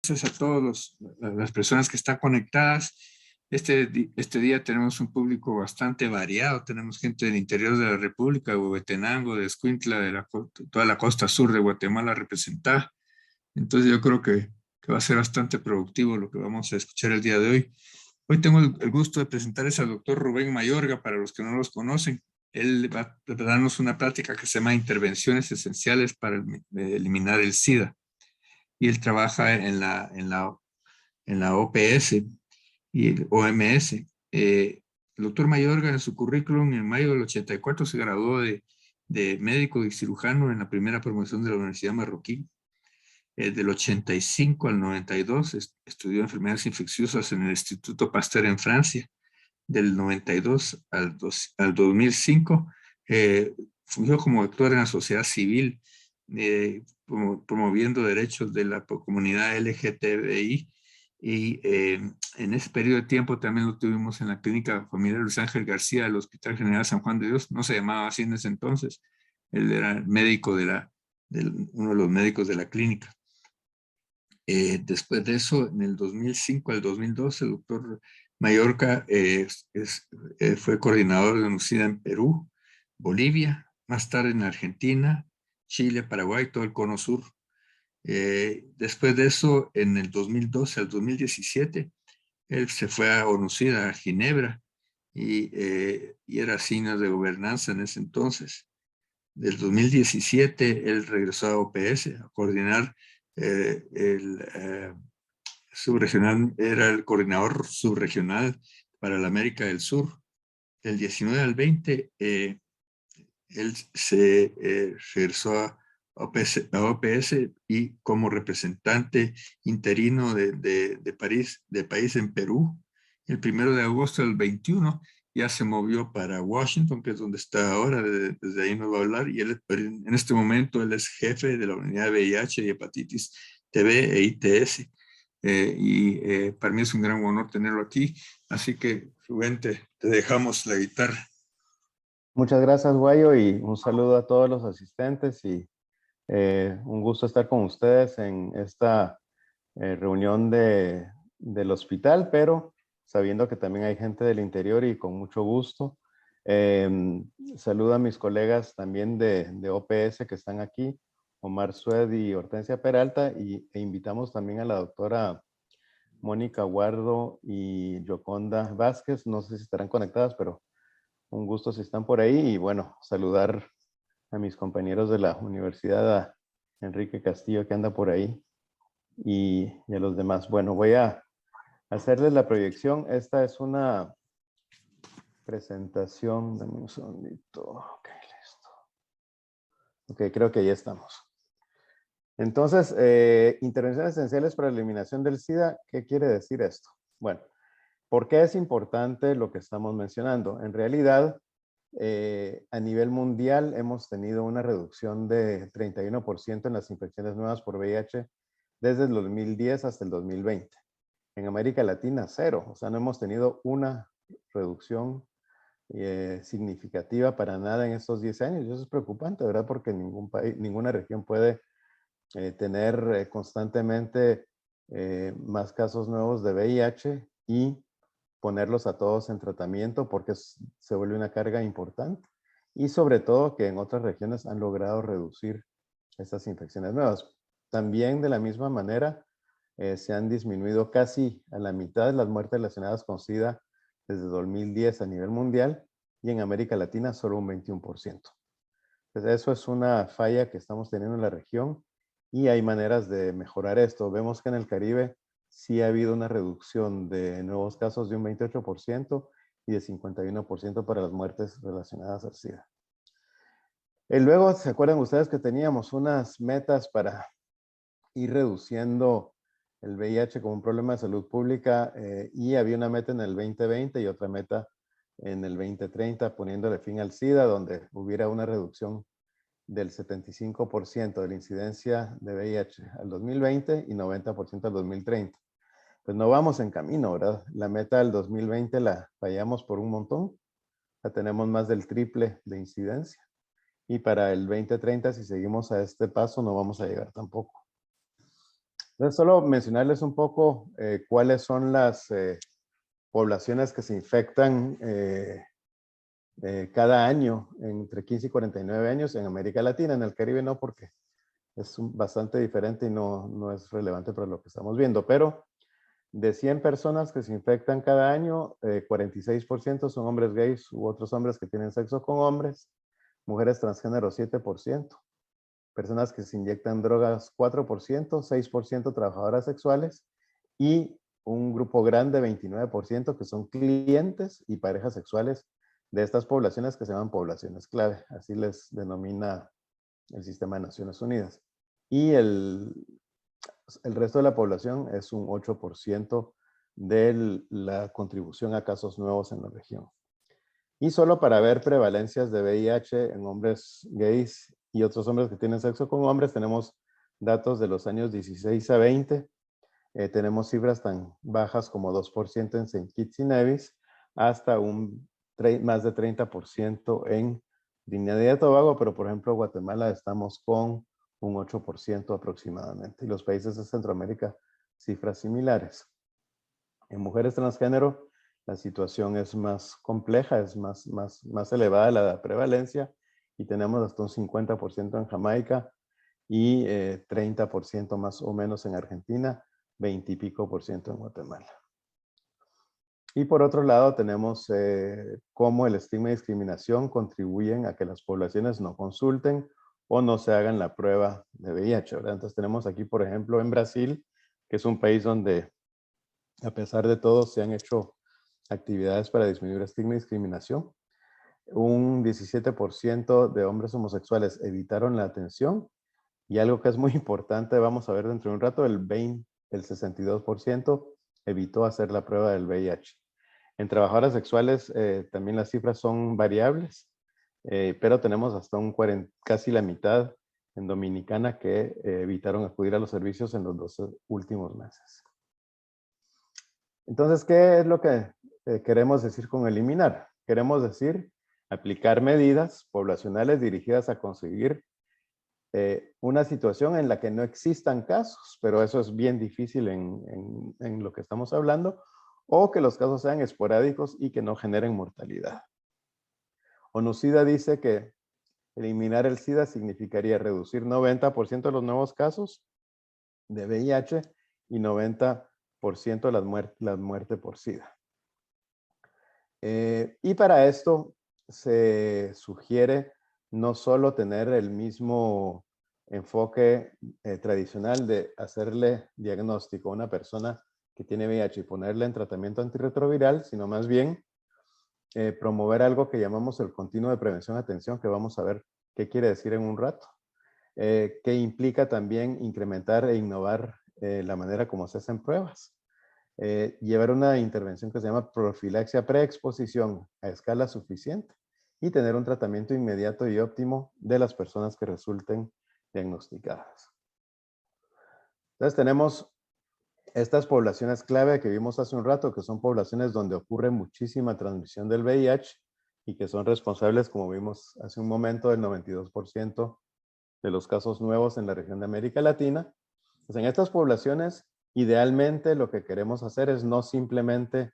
Gracias a todas las personas que están conectadas. Este día tenemos un público bastante variado. Tenemos gente del interior de la República, de Huehuetenango, de Escuintla, de toda la costa sur de Guatemala representada. Entonces yo creo que va a ser bastante productivo lo que vamos a escuchar el día de hoy. Hoy tengo el gusto de presentarles al doctor Rubén Mayorga, para los que no los conocen. Él va a darnos una plática que se llama Intervenciones Esenciales para eliminar el SIDA. Y él trabaja en la OPS y el OMS. El doctor Mayorga, en su currículum, en mayo del 84 se graduó de médico y cirujano en la primera promoción de la Universidad Marroquí. Del 85 al 92 estudió enfermedades infecciosas en el Instituto Pasteur en Francia. Del 92 al 2005 fungió como actor en la sociedad civil, promoviendo derechos de la comunidad LGTBI. Y en ese periodo de tiempo también lo tuvimos en la clínica familiar Luis Ángel García del Hospital General San Juan de Dios. No se llamaba así en ese entonces. Él era médico uno de los médicos de la clínica. Después de eso, en el 2005 al 2012, el doctor Mayorga fue coordinador de UNOCIDA en Perú, Bolivia, más tarde en Argentina, Chile, Paraguay, todo el cono sur. Después de eso, en el 2012 al 2017, él se fue a UNOCIDA, a Ginebra, y era senior de gobernanza en ese entonces. Del 2017, él regresó a OPS a coordinar subregional, era el coordinador subregional para la América del Sur. Del 19 al 20, él se regresó a OPS y como representante interino de país en Perú. El 1 de agosto del 21 ya se movió para Washington, que es donde está ahora. Desde ahí nos va a hablar, y él, en este momento él es jefe de la unidad de VIH y hepatitis TB e ITS. Para mí es un gran honor tenerlo aquí. Así que, Rubén, te dejamos la guitarra. Muchas gracias, Guayo, y un saludo a todos los asistentes, y un gusto estar con ustedes en esta reunión del hospital, pero sabiendo que también hay gente del interior, y con mucho gusto. Saludo a mis colegas también de OPS que están aquí, Omar Sued y Hortensia Peralta, e invitamos también a la doctora Mónica Guardo y Yoconda Vázquez. No sé si estarán conectadas, pero un gusto si están por ahí. Y bueno, saludar a mis compañeros de la universidad, a Enrique Castillo, que anda por ahí, y a los demás. Bueno, voy a hacerles la proyección. Esta es una presentación. Dame un segundito. Ok, listo. Ok, creo que ya estamos. Entonces, intervenciones esenciales para la eliminación del SIDA. ¿Qué quiere decir esto? Bueno, ¿por qué es importante lo que estamos mencionando? En realidad, a nivel mundial hemos tenido una reducción de 31% en las infecciones nuevas por VIH desde el 2010 hasta el 2020. En América Latina, 0. O sea, no hemos tenido una reducción significativa para nada en estos 10 años. Y eso es preocupante, ¿verdad? Porque ningún país, ninguna región puede tener constantemente más casos nuevos de VIH y ponerlos a todos en tratamiento, porque se vuelve una carga importante. Y sobre todo que en otras regiones han logrado reducir estas infecciones nuevas. También de la misma manera se han disminuido casi a la mitad las muertes relacionadas con SIDA desde 2010 a nivel mundial, y en América Latina solo un 21%. Entonces eso es una falla que estamos teniendo en la región, y hay maneras de mejorar esto. Vemos que en el Caribe sí ha habido una reducción de nuevos casos de un 28% y de 51% para las muertes relacionadas al SIDA. Y luego, ¿se acuerdan ustedes que teníamos unas metas para ir reduciendo el VIH como un problema de salud pública? Y había una meta en el 2020 y otra meta en el 2030, poniéndole fin al SIDA, donde hubiera una reducción del 75% de la incidencia de VIH al 2020 y 90% al 2030. Pues no vamos en camino, ¿verdad? La meta del 2020 la fallamos por un montón. Ya tenemos más del triple de incidencia. Y para el 2030, si seguimos a este paso, no vamos a llegar tampoco. Entonces, solo mencionarles un poco cuáles son las poblaciones que se infectan cada año entre 15 y 49 años en América Latina. En el Caribe no, porque es bastante diferente y no es relevante para lo que estamos viendo. Pero de 100 personas que se infectan cada año, 46% son hombres gays u otros hombres que tienen sexo con hombres, mujeres transgénero 7%, personas que se inyectan drogas 4%, 6% trabajadoras sexuales y un grupo grande, 29%, que son clientes y parejas sexuales de estas poblaciones que se llaman poblaciones clave. Así les denomina el Sistema de Naciones Unidas. Y el resto de la población es un 8% de la contribución a casos nuevos en la región. Y solo para ver prevalencias de VIH en hombres gays y otros hombres que tienen sexo con hombres, tenemos datos de los años 16 a 20. Tenemos cifras tan bajas como 2% en St. Kitts y Nevis, hasta más de 30% en Trinidad y Tobago, pero por ejemplo Guatemala estamos con un 8% aproximadamente. Y los países de Centroamérica, cifras similares. En mujeres transgénero, la situación es más compleja, es más elevada la prevalencia, y tenemos hasta un 50% en Jamaica y 30% más o menos en Argentina, 20 y pico por ciento en Guatemala. Y por otro lado tenemos cómo el estigma y discriminación contribuyen a que las poblaciones no consulten o no se hagan la prueba de VIH, ¿verdad? Entonces tenemos aquí, por ejemplo, en Brasil, que es un país donde a pesar de todo se han hecho actividades para disminuir estigma y discriminación. Un 17% de hombres homosexuales evitaron la atención, y algo que es muy importante, vamos a ver dentro de un rato, el 62% evitó hacer la prueba del VIH. En trabajadoras sexuales también las cifras son variables, pero tenemos hasta casi la mitad en Dominicana que evitaron acudir a los servicios en los 2 últimos meses. Entonces, ¿qué es lo que queremos decir con eliminar? Queremos decir aplicar medidas poblacionales dirigidas a conseguir una situación en la que no existan casos, pero eso es bien difícil en lo que estamos hablando, o que los casos sean esporádicos y que no generen mortalidad. ONU-SIDA dice que eliminar el SIDA significaría reducir 90% de los nuevos casos de VIH y 90% la muerte por SIDA. Y para esto se sugiere no solo tener el mismo enfoque tradicional de hacerle diagnóstico a una persona que tiene VIH y ponerle en tratamiento antirretroviral, sino más bien promover algo que llamamos el continuo de prevención-atención, que vamos a ver qué quiere decir en un rato, que implica también incrementar e innovar la manera como se hacen pruebas. Llevar una intervención que se llama profilaxia preexposición a escala suficiente y tener un tratamiento inmediato y óptimo de las personas que resulten diagnosticadas. Entonces tenemos estas poblaciones clave que vimos hace un rato, que son poblaciones donde ocurre muchísima transmisión del VIH y que son responsables, como vimos hace un momento, del 92% de los casos nuevos en la región de América Latina. Pues en estas poblaciones, idealmente lo que queremos hacer es no simplemente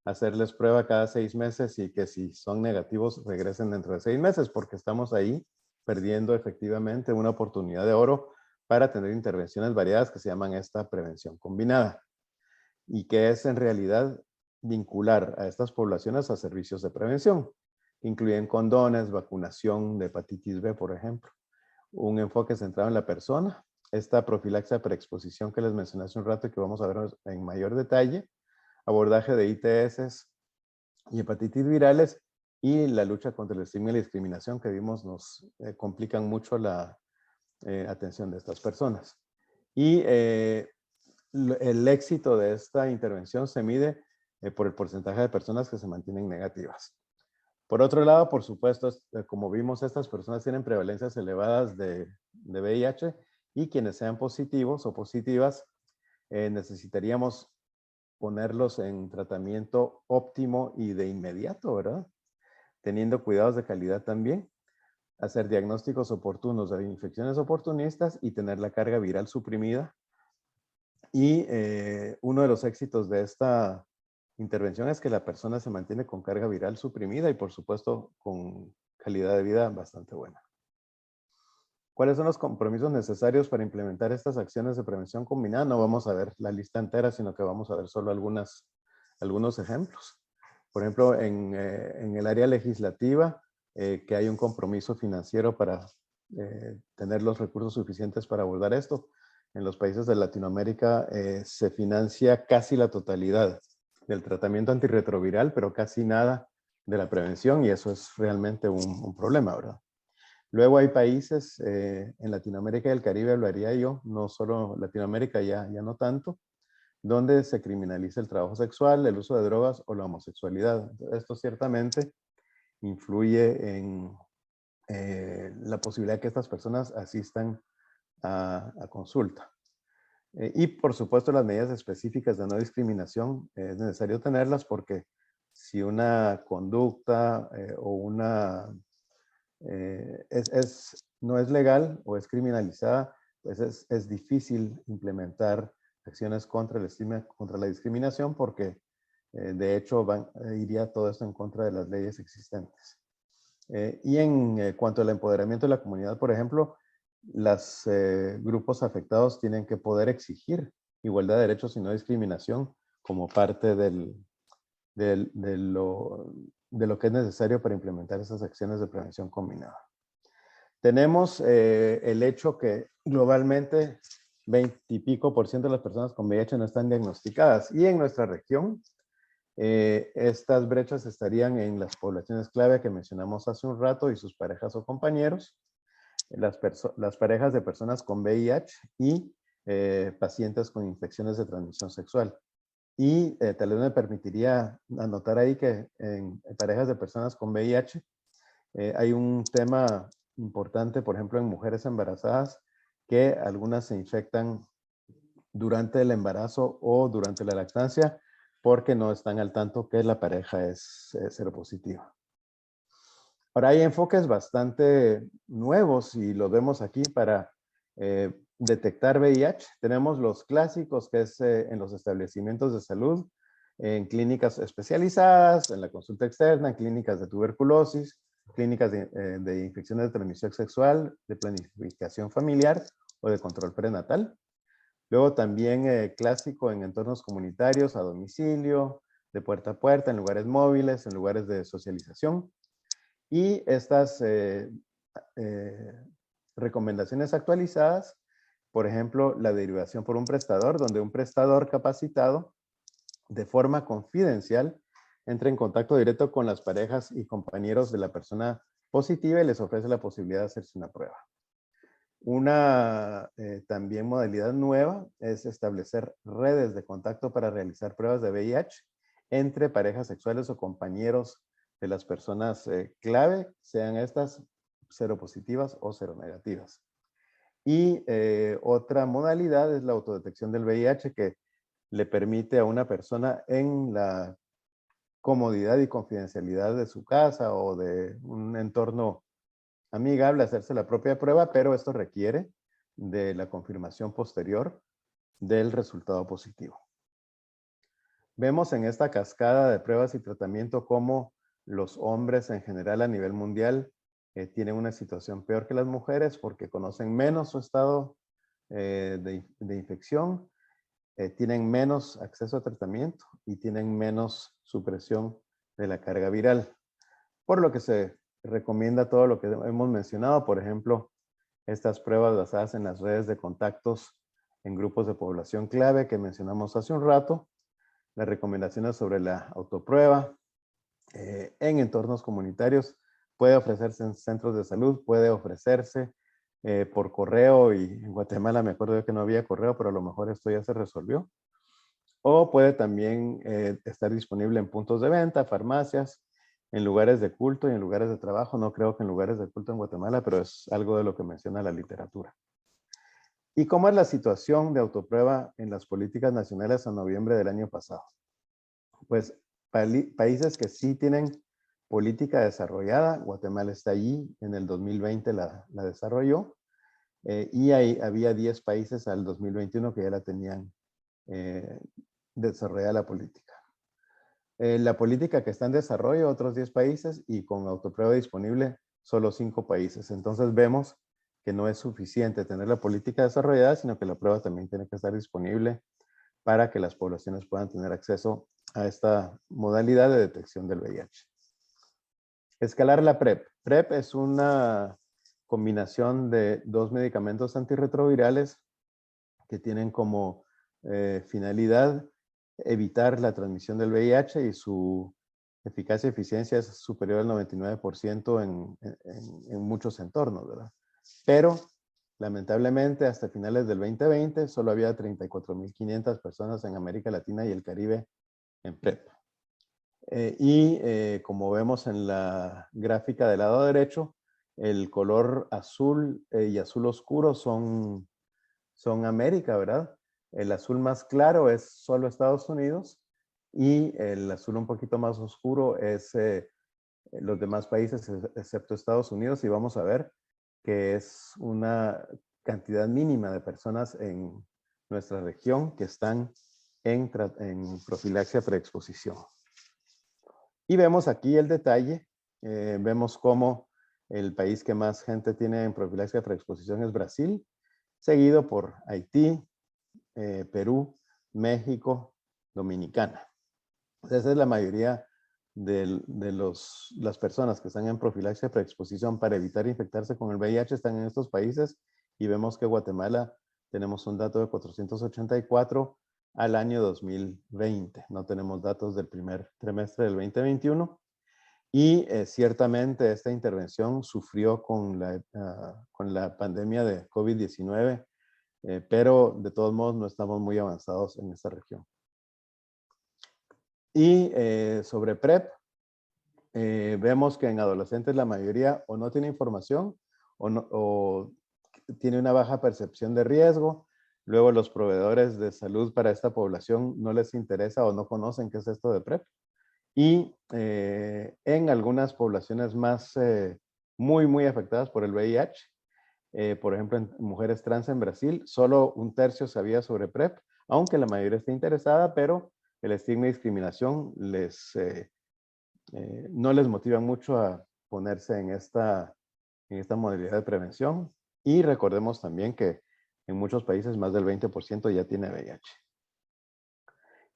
hacerles prueba cada 6 meses y que si son negativos regresen dentro de 6 meses, porque estamos ahí perdiendo efectivamente una oportunidad de oro para tener intervenciones variadas que se llaman esta prevención combinada, y que es en realidad vincular a estas poblaciones a servicios de prevención, que incluyen condones, vacunación de hepatitis B, por ejemplo, un enfoque centrado en la persona, esta profilaxia preexposición que les mencioné hace un rato y que vamos a ver en mayor detalle, abordaje de ITS y hepatitis virales, y la lucha contra el estigma y la discriminación que vimos nos complican mucho la atención de estas personas. Y el éxito de esta intervención se mide por el porcentaje de personas que se mantienen negativas. Por otro lado, por supuesto, como vimos, estas personas tienen prevalencias elevadas de VIH, y quienes sean positivos o positivas, necesitaríamos ponerlos en tratamiento óptimo y de inmediato, ¿verdad? Teniendo cuidados de calidad también, hacer diagnósticos oportunos de infecciones oportunistas y tener la carga viral suprimida Y uno de los éxitos de esta intervención es que la persona se mantiene con carga viral suprimida y por supuesto con calidad de vida bastante buena. ¿Cuáles son los compromisos necesarios para implementar estas acciones de prevención combinada? No vamos a ver la lista entera, sino que vamos a ver solo algunos ejemplos. Por ejemplo, en el área legislativa, que hay un compromiso financiero para tener los recursos suficientes para abordar esto. En los países de Latinoamérica se financia casi la totalidad del tratamiento antirretroviral, pero casi nada de la prevención, y eso es realmente un problema, ¿verdad? Luego hay países en Latinoamérica y el Caribe, hablaría yo, no solo Latinoamérica, ya no tanto, donde se criminaliza el trabajo sexual, el uso de drogas o la homosexualidad. Esto ciertamente influye en la posibilidad de que estas personas asistan a consulta. Y por supuesto las medidas específicas de no discriminación es necesario tenerlas porque si una conducta o una no es legal o es criminalizada, pues es difícil implementar acciones contra la discriminación porque de hecho iría todo esto en contra de las leyes existentes. Y en cuanto al empoderamiento de la comunidad, por ejemplo, los grupos afectados tienen que poder exigir igualdad de derechos y no discriminación como parte de lo que es necesario para implementar esas acciones de prevención combinada. Tenemos el hecho que globalmente 20 y pico % de las personas con VIH no están diagnosticadas y en nuestra región estas brechas estarían en las poblaciones clave que mencionamos hace un rato y sus parejas o compañeros, las parejas de personas con VIH y pacientes con infecciones de transmisión sexual. Y tal vez me permitiría anotar ahí que en parejas de personas con VIH hay un tema importante, por ejemplo, en mujeres embarazadas, que algunas se infectan durante el embarazo o durante la lactancia porque no están al tanto que la pareja es seropositiva. Ahora hay enfoques bastante nuevos y los vemos aquí para detectar VIH. Tenemos los clásicos, que es en los establecimientos de salud, en clínicas especializadas, en la consulta externa, en clínicas de tuberculosis, clínicas de infecciones de transmisión sexual, de planificación familiar o de control prenatal. Luego también clásico en entornos comunitarios, a domicilio, de puerta a puerta, en lugares móviles, en lugares de socialización. Y estas recomendaciones actualizadas, por ejemplo, la derivación por un prestador, donde un prestador capacitado de forma confidencial entra en contacto directo con las parejas y compañeros de la persona positiva y les ofrece la posibilidad de hacerse una prueba. Una también modalidad nueva es establecer redes de contacto para realizar pruebas de VIH entre parejas sexuales o compañeros de las personas clave, sean estas seropositivas o seronegativas. Y otra modalidad es la autodetección del VIH, que le permite a una persona en la comodidad y confidencialidad de su casa o de un entorno amigable hacerse la propia prueba, pero esto requiere de la confirmación posterior del resultado positivo. Vemos en esta cascada de pruebas y tratamiento cómo los hombres en general a nivel mundial tienen una situación peor que las mujeres porque conocen menos su estado de infección, tienen menos acceso a tratamiento y tienen menos supresión de la carga viral. Por lo que se recomienda todo lo que hemos mencionado, por ejemplo, estas pruebas basadas en las redes de contactos en grupos de población clave que mencionamos hace un rato, las recomendaciones sobre la autoprueba en entornos comunitarios, puede ofrecerse en centros de salud, puede ofrecerse por correo, y en Guatemala me acuerdo que no había correo, pero a lo mejor esto ya se resolvió. O puede también estar disponible en puntos de venta, farmacias, en lugares de culto y en lugares de trabajo. No creo que en lugares de culto en Guatemala, pero es algo de lo que menciona la literatura. ¿Y cómo es la situación de autoprueba en las políticas nacionales a noviembre del año pasado? Pues países que sí tienen política desarrollada, Guatemala está allí, en el 2020 la desarrolló, y había 10 países al 2021 que ya la tenían eh, desarrollada la política. La política que está en desarrollo, otros 10 países, y con autoprueba disponible, solo 5 países. Entonces vemos que no es suficiente tener la política desarrollada, sino que la prueba también tiene que estar disponible para que las poblaciones puedan tener acceso a esta modalidad de detección del VIH. Escalar la PrEP. PrEP es una combinación de 2 medicamentos antirretrovirales que tienen como finalidad evitar la transmisión del VIH, y su eficacia y eficiencia es superior al 99% en muchos entornos, ¿verdad? Pero lamentablemente hasta finales del 2020 solo había 34.500 personas en América Latina y el Caribe en PrEP. Como vemos en la gráfica del lado derecho, el color azul y azul oscuro son América, ¿verdad? El azul más claro es solo Estados Unidos, y el azul un poquito más oscuro es los demás países excepto Estados Unidos, y vamos a ver que es una cantidad mínima de personas en nuestra región que están en profilaxia preexposición. Y vemos aquí el detalle, vemos cómo el país que más gente tiene en profilaxia preexposición es Brasil, seguido por Haití, Perú, México, Dominicana. Esa es la mayoría de las personas que están en profilaxia preexposición para evitar infectarse con el VIH están en estos países, y vemos que Guatemala tenemos un dato de 484 al año 2020. No tenemos datos del primer trimestre del 2021. Y ciertamente esta intervención sufrió con la pandemia de COVID-19, pero de todos modos no estamos muy avanzados en esta región. Y sobre PrEP, vemos que en adolescentes la mayoría o no tiene información o tiene una baja percepción de riesgo. Luego los proveedores de salud para esta población no les interesa o no conocen qué es esto de PrEP. Y en algunas poblaciones más muy afectadas por el VIH, por ejemplo, en mujeres trans en Brasil, solo 1/3 sabía sobre PrEP, aunque la mayoría está interesada, pero el estigma y discriminación no les motiva mucho a ponerse en esta modalidad de prevención. Y recordemos también que en muchos países más del 20% ya tiene VIH.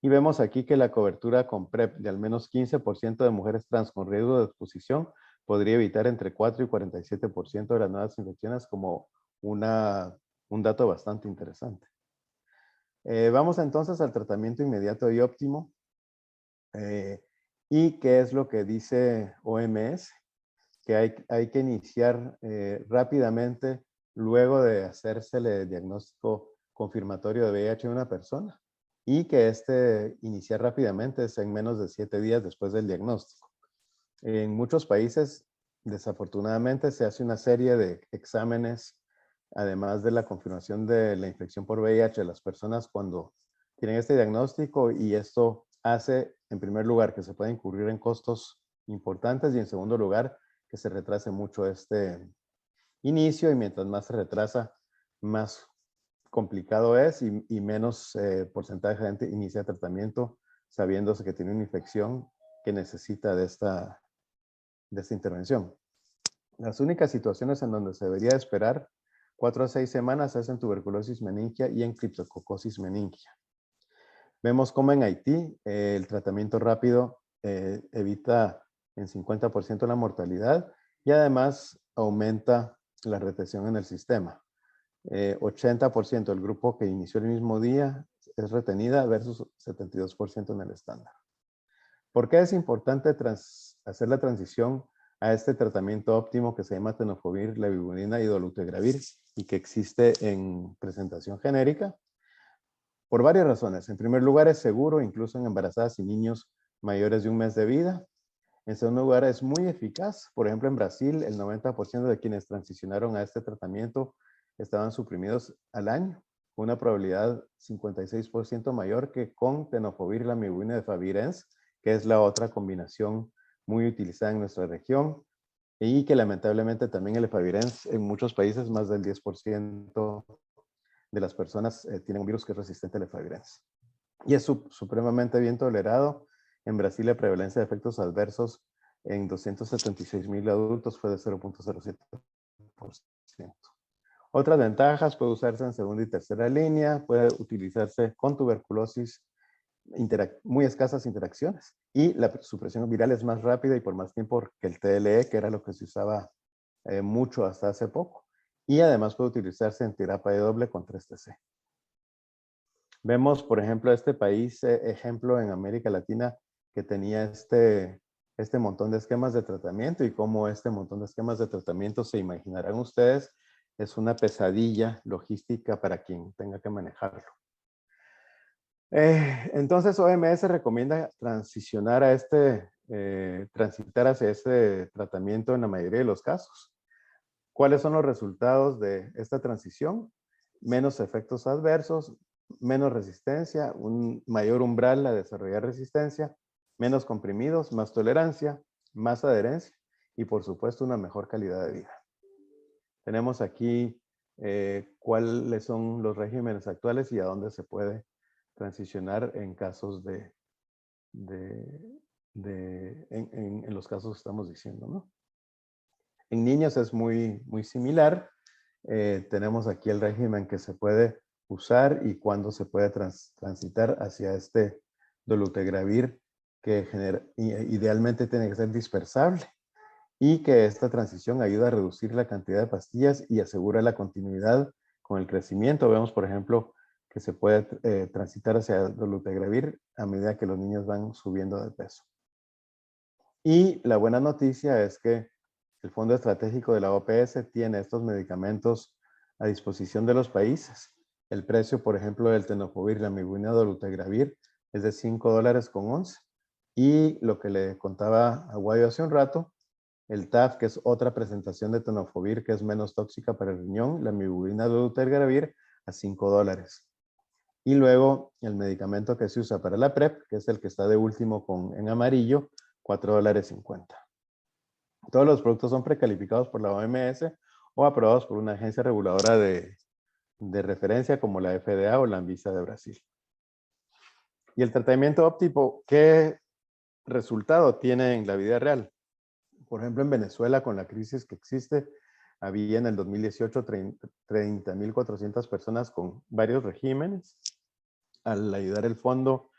Y vemos aquí que la cobertura con PrEP de al menos 15% de mujeres trans con riesgo de exposición podría evitar entre 4 y 47% de las nuevas infecciones, como un dato bastante interesante. Vamos entonces al tratamiento inmediato y óptimo. ¿Y qué es lo que dice OMS? Que hay que iniciar rápidamente luego de hacérsele el diagnóstico confirmatorio de VIH a una persona, y que iniciar rápidamente es en menos de 7 días después del diagnóstico. En muchos países, desafortunadamente, se hace una serie de exámenes, además de la confirmación de la infección por VIH de las personas cuando tienen este diagnóstico, y esto hace, en primer lugar, que se pueda incurrir en costos importantes, y en segundo lugar, que se retrase mucho este inicio, y mientras más se retrasa, más complicado es, y menos porcentaje de gente inicia tratamiento sabiéndose que tiene una infección que necesita de esta intervención. Las únicas situaciones en donde se debería esperar 4 a 6 semanas es en tuberculosis meningia y en criptococosis meningia. Vemos cómo en Haití el tratamiento rápido evita en 50% la mortalidad, y además aumenta la retención en el sistema. 80% del grupo que inició el mismo día es retenida versus 72% en el estándar. ¿Por qué es importante hacer la transición a este tratamiento óptimo que se llama tenofovir, levibudina y dolutegravir, y que existe en presentación genérica? Por varias razones. En primer lugar, es seguro incluso en embarazadas y niños mayores de 1 mes de vida. En segundo lugar, es muy eficaz. Por ejemplo, en Brasil, el 90% de quienes transicionaron a este tratamiento estaban suprimidos al año, con una probabilidad 56% mayor que con tenofovir, lamivudina de Favirenz, que es la otra combinación muy utilizada en nuestra región, y que lamentablemente también el Favirenz en muchos países, más del 10% de las personas tienen un virus que es resistente al Favirenz. y es supremamente bien tolerado. En Brasil la prevalencia de efectos adversos en 276,000 adultos fue de 0.07%. Otras ventajas: puede usarse en segunda y tercera línea, puede utilizarse con tuberculosis, muy escasas interacciones, y la supresión viral es más rápida y por más tiempo que el TLE, que era lo que se usaba mucho hasta hace poco. Y además puede utilizarse en terapia doble con 3TC. Vemos, por ejemplo, este país, ejemplo en América Latina, que tenía este montón de esquemas de tratamiento, y cómo este montón de esquemas de tratamiento, se imaginarán ustedes, es una pesadilla logística para quien tenga que manejarlo. Entonces, OMS recomienda transicionar a transitar hacia este tratamiento en la mayoría de los casos. ¿Cuáles son los resultados de esta transición? Menos efectos adversos, menos resistencia, un mayor umbral a desarrollar resistencia, menos comprimidos, más tolerancia, más adherencia y, por supuesto, una mejor calidad de vida. Tenemos aquí cuáles son los regímenes actuales y a dónde se puede transicionar en casos en los casos que estamos diciendo, ¿no? En niños es muy similar. Tenemos aquí el régimen que se puede usar y cuándo se puede transitar hacia este dolutegravir, que idealmente tiene que ser dispersable, y que esta transición ayuda a reducir la cantidad de pastillas y asegura la continuidad con el crecimiento. Vemos, por ejemplo, que se puede transitar hacia dolutegravir a medida que los niños van subiendo de peso. Y la buena noticia es que el Fondo Estratégico de la OPS tiene estos medicamentos a disposición de los países. El precio, por ejemplo, del tenofovir, lamivudina, dolutegravir, es de $5.11. Y lo que le contaba a Guayo hace un rato, el TAF, que es otra presentación de tenofovir que es menos tóxica para el riñón, la lamivudina, dolutegravir, a $5. Y luego el medicamento que se usa para la PrEP, que es el que está de último en amarillo, $4.50. Todos los productos son precalificados por la OMS o aprobados por una agencia reguladora de referencia como la FDA o la Anvisa de Brasil. Y el tratamiento óptimo, ¿qué resultado tiene en la vida real? Por ejemplo, en Venezuela, con la crisis que existe, había en el 2018 30,400 personas con varios regímenes. Al ayudar el fondo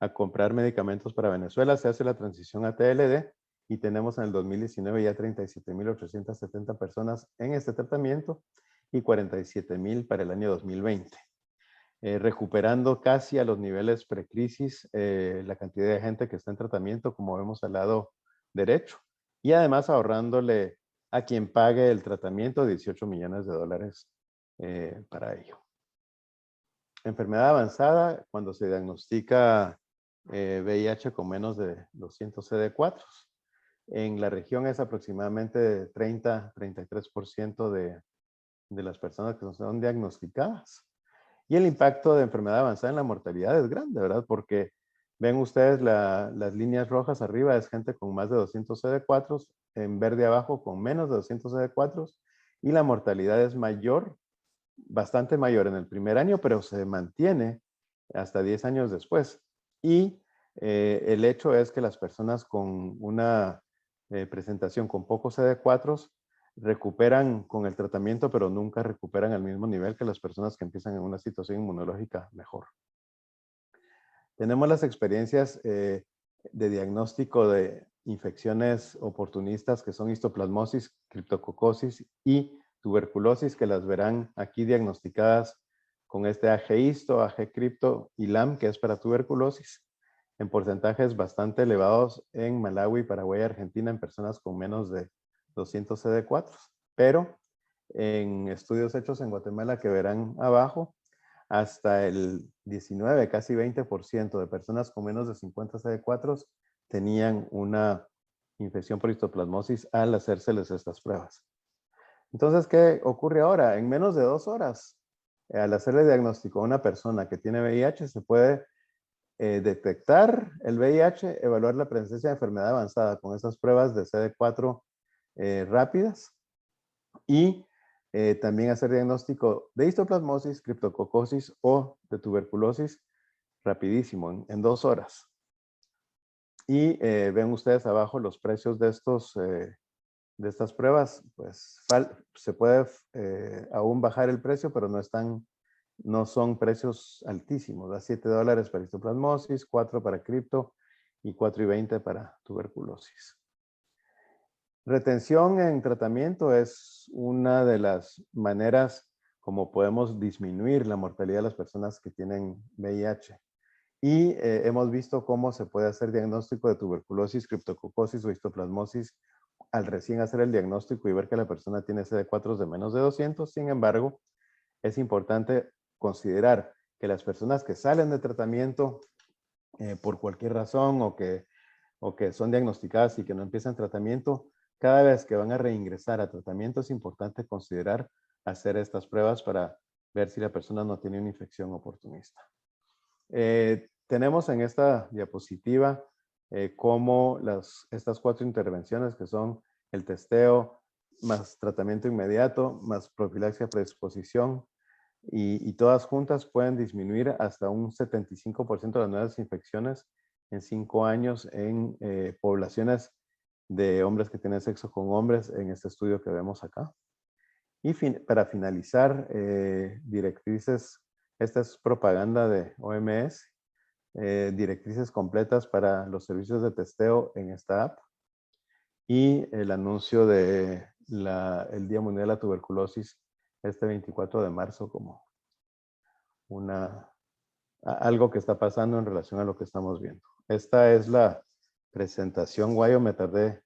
a comprar medicamentos para Venezuela, se hace la transición a TLD y tenemos en el 2019 ya 37,870 personas en este tratamiento y 47,000 para el año 2020. Recuperando casi a los niveles precrisis la cantidad de gente que está en tratamiento, como vemos al lado derecho, y además ahorrándole a quien pague el tratamiento $18 millones para ello. Enfermedad avanzada, cuando se diagnostica VIH con menos de 200 CD4. En la región es aproximadamente 30-33% de las personas que son diagnosticadas. Y el impacto de enfermedad avanzada en la mortalidad es grande, ¿verdad? Porque ven ustedes las líneas rojas arriba es gente con más de 200 CD4, en verde abajo con menos de 200 CD4, y la mortalidad es mayor, bastante mayor en el primer año, pero se mantiene hasta 10 años después. Y el hecho es que las personas con una presentación con pocos CD4 recuperan con el tratamiento, pero nunca recuperan al mismo nivel que las personas que empiezan en una situación inmunológica mejor. Tenemos las experiencias de diagnóstico de infecciones oportunistas que son histoplasmosis, criptococosis y tuberculosis, que las verán aquí diagnosticadas con este AG-Histo, AG-Cripto y LAM, que es para tuberculosis, en porcentajes bastante elevados en Malawi, Paraguay y Argentina en personas con menos de 200 CD4, pero en estudios hechos en Guatemala que verán abajo, hasta el 19, casi 20% de personas con menos de 50 CD4 tenían una infección por histoplasmosis al hacérseles estas pruebas. Entonces, ¿qué ocurre ahora? En menos de 2 horas, al hacerle diagnóstico a una persona que tiene VIH, se puede detectar el VIH, evaluar la presencia de enfermedad avanzada con esas pruebas de CD4 rápidas y también hacer diagnóstico de histoplasmosis, criptococosis o de tuberculosis rapidísimo, en 2 horas. Y ven ustedes abajo los precios de estas pruebas. Pues se puede aún bajar el precio, pero no son precios altísimos. Da $7 para histoplasmosis, 4 para cripto y 4.20 para tuberculosis. Retención en tratamiento es una de las maneras como podemos disminuir la mortalidad de las personas que tienen VIH. Y hemos visto cómo se puede hacer diagnóstico de tuberculosis, criptococosis o histoplasmosis al recién hacer el diagnóstico y ver que la persona tiene CD4 de menos de 200. Sin embargo, es importante considerar que las personas que salen de tratamiento por cualquier razón o que son diagnosticadas y que no empiezan tratamiento, cada vez que van a reingresar a tratamiento es importante considerar hacer estas pruebas para ver si la persona no tiene una infección oportunista. Tenemos en esta diapositiva cómo estas 4 intervenciones que son el testeo, más tratamiento inmediato, más profilaxia predisposición, y todas juntas pueden disminuir hasta un 75% de las nuevas infecciones en 5 años en poblaciones de hombres que tienen sexo con hombres en este estudio que vemos acá. Y para finalizar, directrices, esta es propaganda de OMS, directrices completas para los servicios de testeo en esta app y el anuncio de el Día Mundial de la Tuberculosis este 24 de marzo como algo que está pasando en relación a lo que estamos viendo. Esta es la presentación. Guayo, me tardé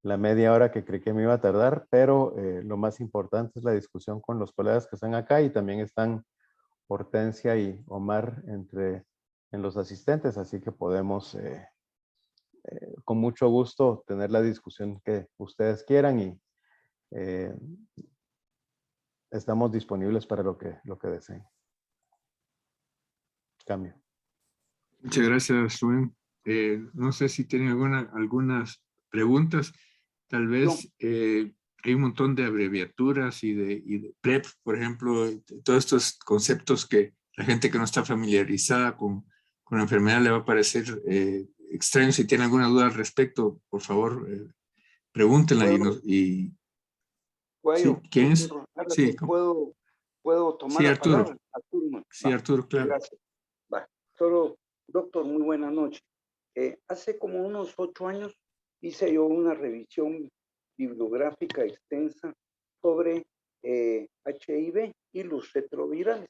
la media hora que creí que me iba a tardar, pero lo más importante es la discusión con los colegas que están acá y también están Hortensia y Omar en los asistentes, así que podemos con mucho gusto tener la discusión que ustedes quieran y estamos disponibles para lo que deseen. Cambio. Muchas gracias, Rubén. No sé si tienen algunas preguntas. Tal vez hay un montón de abreviaturas y de PrEP, por ejemplo, todos estos conceptos que la gente que no está familiarizada con la enfermedad le va a parecer extraño. Si tiene alguna duda al respecto, por favor, pregúntenla. ¿Sí? ¿Quién es? Sí, ¿Puedo tomar sí, la Arturo. palabra? Arturo. Sí, Arturo, claro. Gracias. Solo, doctor, muy buena noche. Hace como unos 8 años hice yo una revisión bibliográfica extensa sobre HIV y los retrovirales.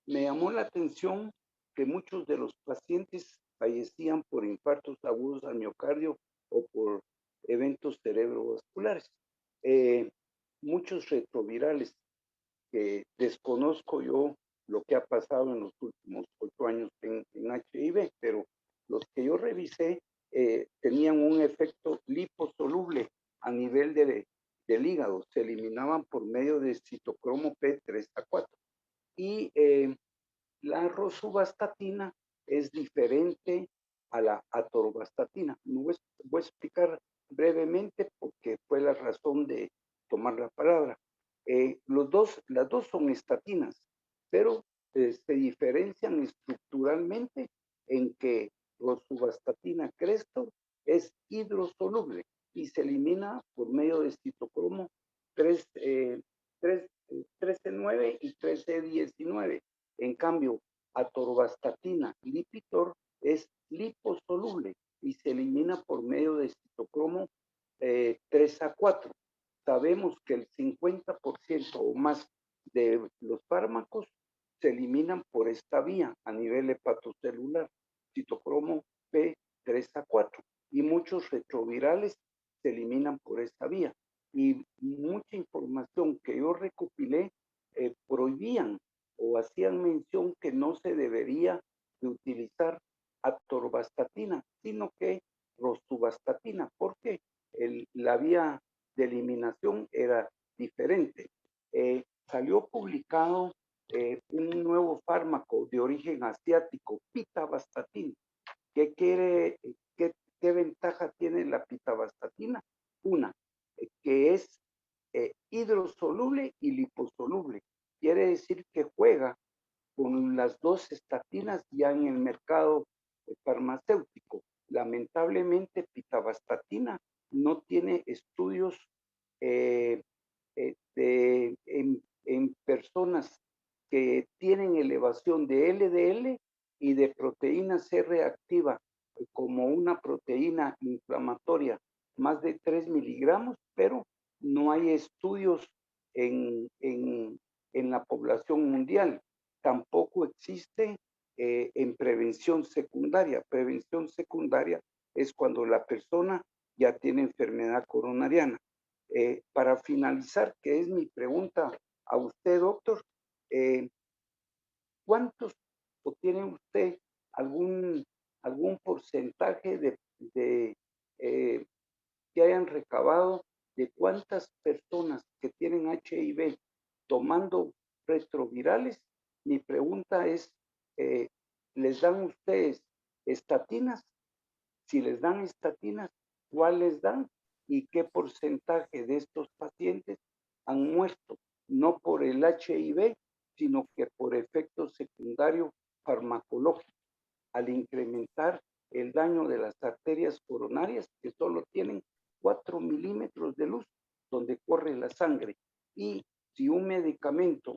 Me llamó la atención que muchos de los pacientes fallecían por infartos agudos al miocardio o por eventos cerebrovasculares. Muchos retrovirales que desconozco yo lo que ha pasado en los últimos 8 años en HIV, pero los que yo revisé tenían un efecto liposoluble a nivel del hígado, se eliminaban por medio de citocromo P3A4. Y la rosuvastatina es diferente a la atorvastatina. Me voy a explicar brevemente porque fue la razón de tomar la palabra. Las dos son estatinas, pero se diferencian estructuralmente en que rosuvastatina Crestor es hidrosoluble y se elimina por medio de citocromo 13-9 y 13-19. En cambio, atorvastatina Lipitor es liposoluble y se elimina por medio de citocromo 3A4. Sabemos que el 50% o más de los fármacos se eliminan por esta vía a nivel hepatocelular, citocromo P3A4, y muchos retrovirales se eliminan por esta vía. Y mucha información que yo recopilé prohibían o hacían mención que no se debería de utilizar atorvastatina, sino que rosuvastatina, porque la vía de eliminación era diferente. Salió publicado un nuevo fármaco de origen asiático, pitavastatina. ¿Qué ventaja tiene la pitavastatina? Una, que es hidrosoluble y liposoluble. Quiere decir que juega con las dos estatinas ya en el mercado farmacéutico. Lamentablemente, pitavastatina no tiene estudios en personas que tienen elevación de LDL y de proteína C reactiva como una proteína inflamatoria más de 3 miligramos, pero no hay estudios en la población mundial. Tampoco existe en prevención secundaria. Prevención secundaria es cuando la persona ya tiene enfermedad coronariana. Para finalizar, que es mi pregunta a usted, doctor, ¿cuántos o tiene usted algún porcentaje que hayan recabado de cuántas personas que tienen HIV tomando retrovirales? Mi pregunta es, ¿les dan ustedes estatinas? Si les dan estatinas, ¿cuáles dan? ¿Y qué porcentaje de estos pacientes han muerto? No por el HIV, sino que por efecto secundario farmacológico, al incrementar el daño de las arterias coronarias, que solo tienen 4 milímetros de luz donde corre la sangre. Y si un medicamento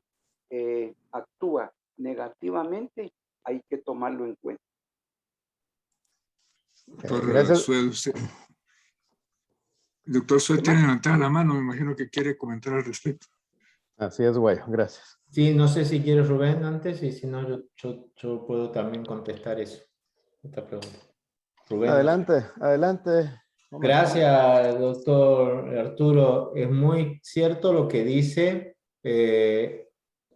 actúa negativamente, hay que tomarlo en cuenta. Gracias. Doctor Suez tiene levantada la mano, me imagino que quiere comentar al respecto. Así es, güey, gracias. Sí, no sé si quieres Rubén antes y si no yo puedo también contestar eso, esta pregunta. Rubén. Adelante, adelante. Gracias, doctor Arturo. Es muy cierto lo que dice.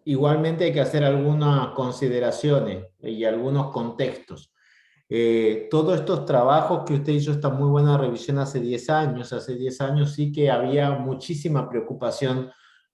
Igualmente hay que hacer algunas consideraciones y algunos contextos. Todos estos trabajos que usted hizo, esta muy buena revisión hace 10 años. Hace 10 años sí que había muchísima preocupación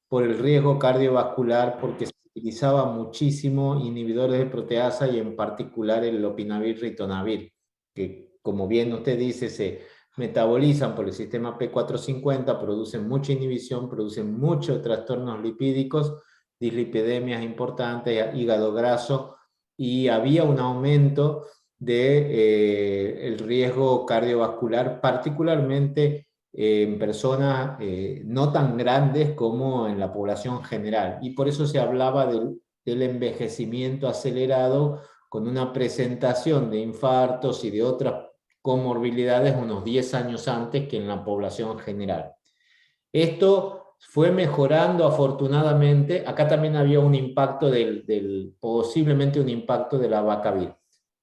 por el riesgo cardiovascular porque se utilizaba muchísimo inhibidores de proteasa y en particular el lopinavir ritonavir, que como bien usted dice se metabolizan por el sistema P450, producen mucha inhibición, producen muchos trastornos lipídicos, dislipidemias importantes, hígado graso, y había un aumento de el riesgo cardiovascular, particularmente en personas no tan grandes como en la población general. Y por eso se hablaba del envejecimiento acelerado con una presentación de infartos y de otras comorbilidades unos 10 años antes que en la población general. Esto fue mejorando afortunadamente. Acá también había un impacto posiblemente un impacto de la abacavir.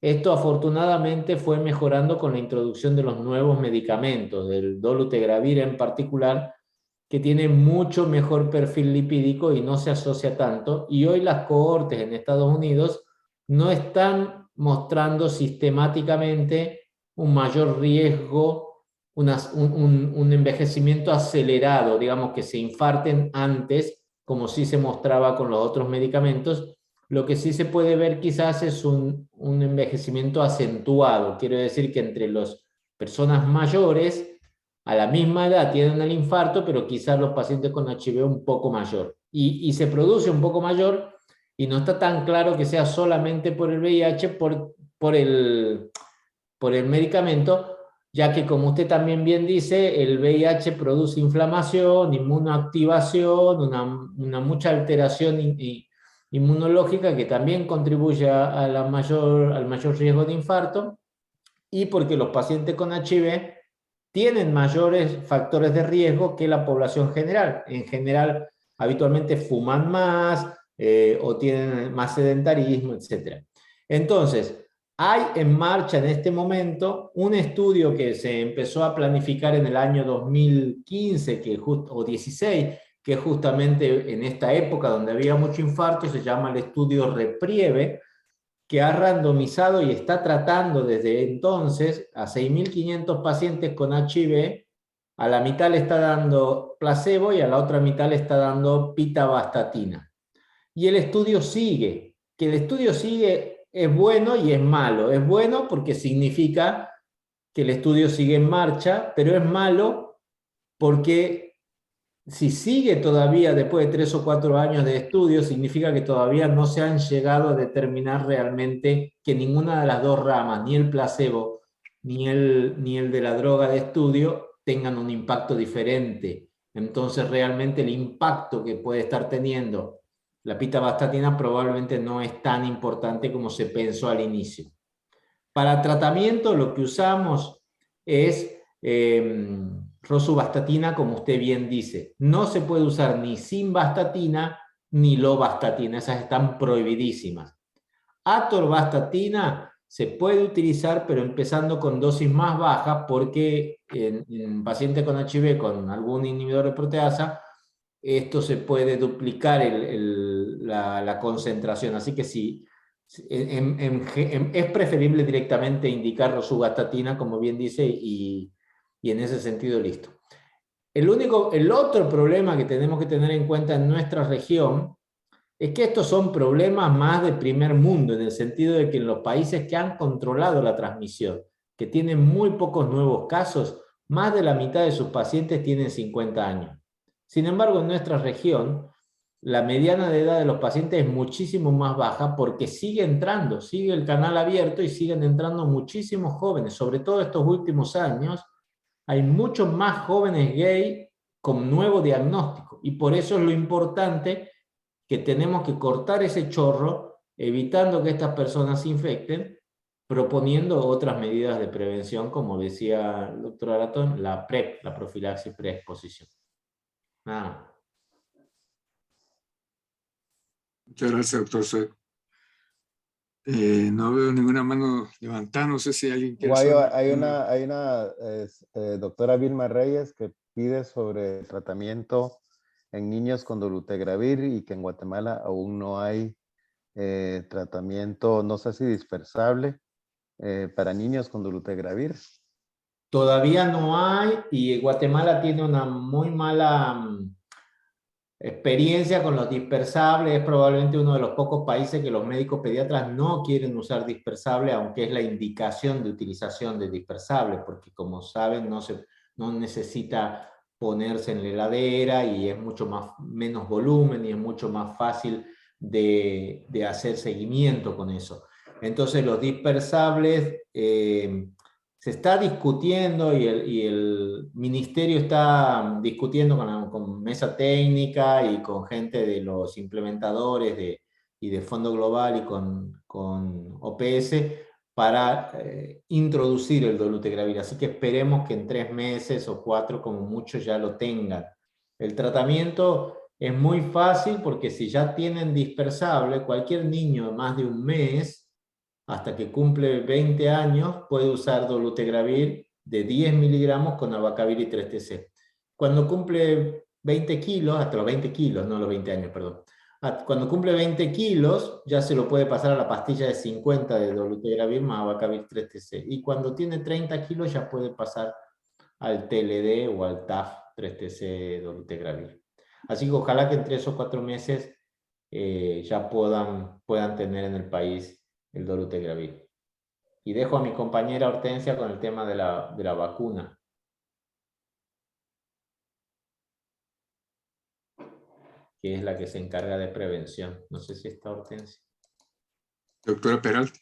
Esto afortunadamente fue mejorando con la introducción de los nuevos medicamentos, del dolutegravir en particular, que tiene mucho mejor perfil lipídico y no se asocia tanto. Y hoy las cohortes en Estados Unidos no están mostrando sistemáticamente un mayor riesgo, un envejecimiento acelerado, digamos que se infarten antes, como sí se mostraba con los otros medicamentos. Lo que sí se puede ver quizás es un envejecimiento acentuado. Quiero decir que entre las personas mayores, a la misma edad tienen el infarto, pero quizás los pacientes con HIV un poco mayor. Y se produce un poco mayor y no está tan claro que sea solamente por el VIH, por el medicamento, ya que como usted también bien dice, el VIH produce inflamación, inmunoactivación, una mucha alteración inmunológica que también contribuye al mayor riesgo de infarto, y porque los pacientes con HIV tienen mayores factores de riesgo que la población general. En general, habitualmente fuman más o tienen más sedentarismo, etc. Entonces, hay en marcha en este momento un estudio que se empezó a planificar en el año 2015 o 16, que justamente en esta época donde había mucho infarto, se llama el estudio REPRIEVE, que ha randomizado y está tratando desde entonces a 6.500 pacientes con HIV. A la mitad le está dando placebo y a la otra mitad le está dando pitavastatina. Y el estudio sigue. Que el estudio sigue es bueno y es malo. Es bueno porque significa que el estudio sigue en marcha, pero es malo porque si sigue todavía después de 3 o 4 años de estudio, significa que todavía no se han llegado a determinar realmente que ninguna de las dos ramas, ni el placebo, ni el de la droga de estudio, tengan un impacto diferente. Entonces, realmente el impacto que puede estar teniendo la pitavastatina probablemente no es tan importante como se pensó al inicio. Para tratamiento, lo que usamos es rosuvastatina, como usted bien dice. No se puede usar ni simvastatina ni lovastatina, esas están prohibidísimas. Atorvastatina se puede utilizar, pero empezando con dosis más bajas, porque en pacientes con HIV con algún inhibidor de proteasa, esto se puede duplicar la concentración. Así que sí, es preferible directamente indicar rosuvastatina, como bien dice, y en ese sentido listo. El otro problema que tenemos que tener en cuenta en nuestra región es que estos son problemas más de primer mundo, en el sentido de que en los países que han controlado la transmisión, que tienen muy pocos nuevos casos, más de la mitad de sus pacientes tienen 50 años. Sin embargo, en nuestra región, la mediana de edad de los pacientes es muchísimo más baja porque sigue entrando, sigue el canal abierto y siguen entrando muchísimos jóvenes, sobre todo estos últimos años. Hay muchos más jóvenes gay con nuevo diagnóstico y por eso es lo importante que tenemos que cortar ese chorro, evitando que estas personas se infecten, proponiendo otras medidas de prevención, como decía el doctor Aratón, la PrEP, la profilaxis preexposición. Nada. Muchas gracias, doctor Sueco. No veo ninguna mano levantada, no sé si alguien quiere Guayo, hacer hay una doctora Vilma Reyes que pide sobre el tratamiento en niños con dolutegravir y que en Guatemala aún no hay tratamiento, no sé si dispersable, para niños con dolutegravir. Todavía no hay, y Guatemala tiene una muy mala experiencia con los dispersables. Es probablemente uno de los pocos países que los médicos pediatras no quieren usar dispersable, aunque es la indicación de utilización de dispersable, porque como saben no necesita ponerse en la heladera y es mucho menos volumen y es mucho más fácil de hacer seguimiento con eso. Entonces los dispersables se está discutiendo y el ministerio está discutiendo con mesa técnica y con gente de los implementadores y de Fondo Global y con OPS para introducir el dolutegravir. Así que esperemos que en 3 meses o 4 como mucho ya lo tengan. El tratamiento es muy fácil porque si ya tienen dispersable, cualquier niño de más de un mes hasta que cumple 20 años, puede usar dolutegravir de 10 miligramos con abacavir y 3-TC. Cuando cumple 20 kilos, hasta los 20 kilos, no los 20 años, perdón. Cuando cumple 20 kilos, ya se lo puede pasar a la pastilla de 50 de dolutegravir más abacavir 3-TC. Y cuando tiene 30 kilos, ya puede pasar al TLD o al TAF 3-TC dolutegravir. Así que ojalá que en 3 o 4 meses ya puedan tener en el país el dolutegravir. Y dejo a mi compañera Hortensia con el tema de la vacuna. Que es la que se encarga de prevención. No sé si está Hortensia. doctora Peralta.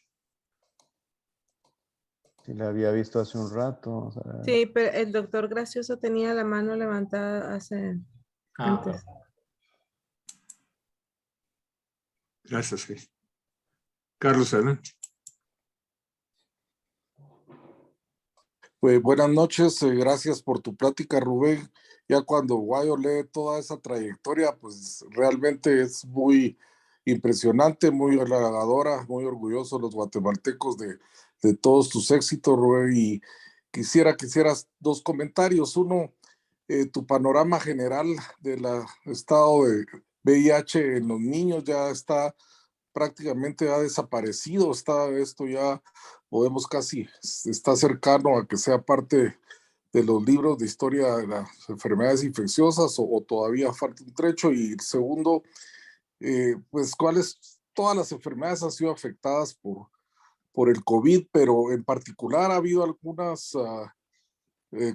Sí, la había visto hace un rato. O sea, Sí, pero el doctor Gracioso tenía la mano levantada antes. Gracias, sí. Carlos, adelante. Pues buenas noches, gracias por tu plática, Rubén. Ya cuando Guayo lee toda esa trayectoria, pues realmente es muy impresionante, muy halagadora, muy orgulloso los guatemaltecos de todos tus éxitos, Rubén. Y quisieras 2 comentarios. Uno, tu panorama general del estado de VIH en los niños ya está prácticamente ha desaparecido, esto ya podemos está cercano a que sea parte de los libros de historia de las enfermedades infecciosas o todavía falta un trecho. Y el segundo, pues todas las enfermedades han sido afectadas por el COVID, pero en particular ha habido algunas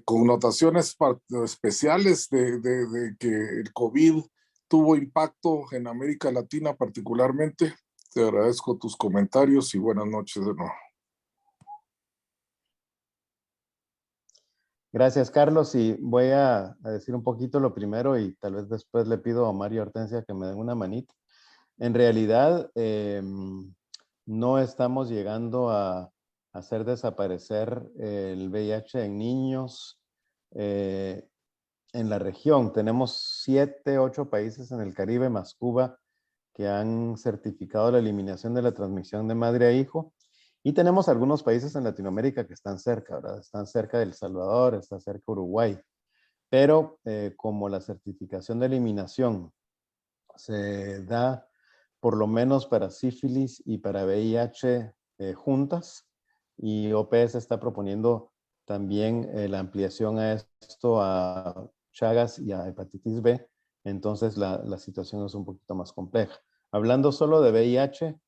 connotaciones especiales de que el COVID tuvo impacto en América Latina particularmente. Te agradezco tus comentarios y buenas noches de nuevo. Gracias, Carlos. Y voy a decir un poquito lo primero y tal vez después le pido a Mario y Hortensia que me den una manita. En realidad, no estamos llegando a hacer desaparecer el VIH en niños en la región. Tenemos 7, 8 países en el Caribe más Cuba que han certificado la eliminación de la transmisión de madre a hijo. Y tenemos algunos países en Latinoamérica que están cerca, ¿verdad? Están cerca de El Salvador, está cerca Uruguay. Pero como la certificación de eliminación se da por lo menos para sífilis y para VIH juntas, y OPS está proponiendo también la ampliación a esto a Chagas y a hepatitis B, entonces la situación es un poquito más compleja. Hablando solo de VIH,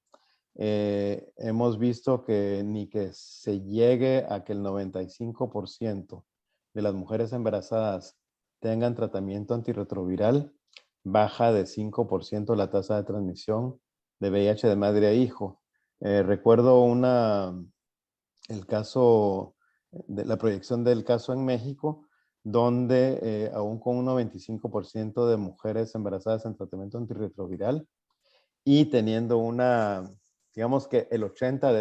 hemos visto que ni que se llegue a que el 95% de las mujeres embarazadas tengan tratamiento antirretroviral, baja de 5% la tasa de transmisión de VIH de madre a hijo. Recuerdo el caso, de la proyección del caso en México, donde aún con un 95% de mujeres embarazadas en tratamiento antirretroviral y teniendo digamos que el 80%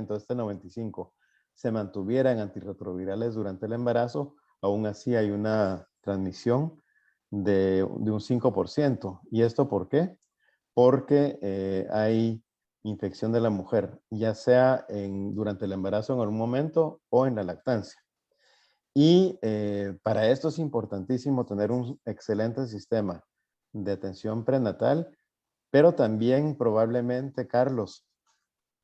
de este 95% se mantuviera en antirretrovirales durante el embarazo, aún así hay una transmisión de un 5%. ¿Y esto por qué? Porque hay infección de la mujer, ya sea durante el embarazo en algún momento o en la lactancia. Y para esto es importantísimo tener un excelente sistema de atención prenatal, pero también probablemente, Carlos,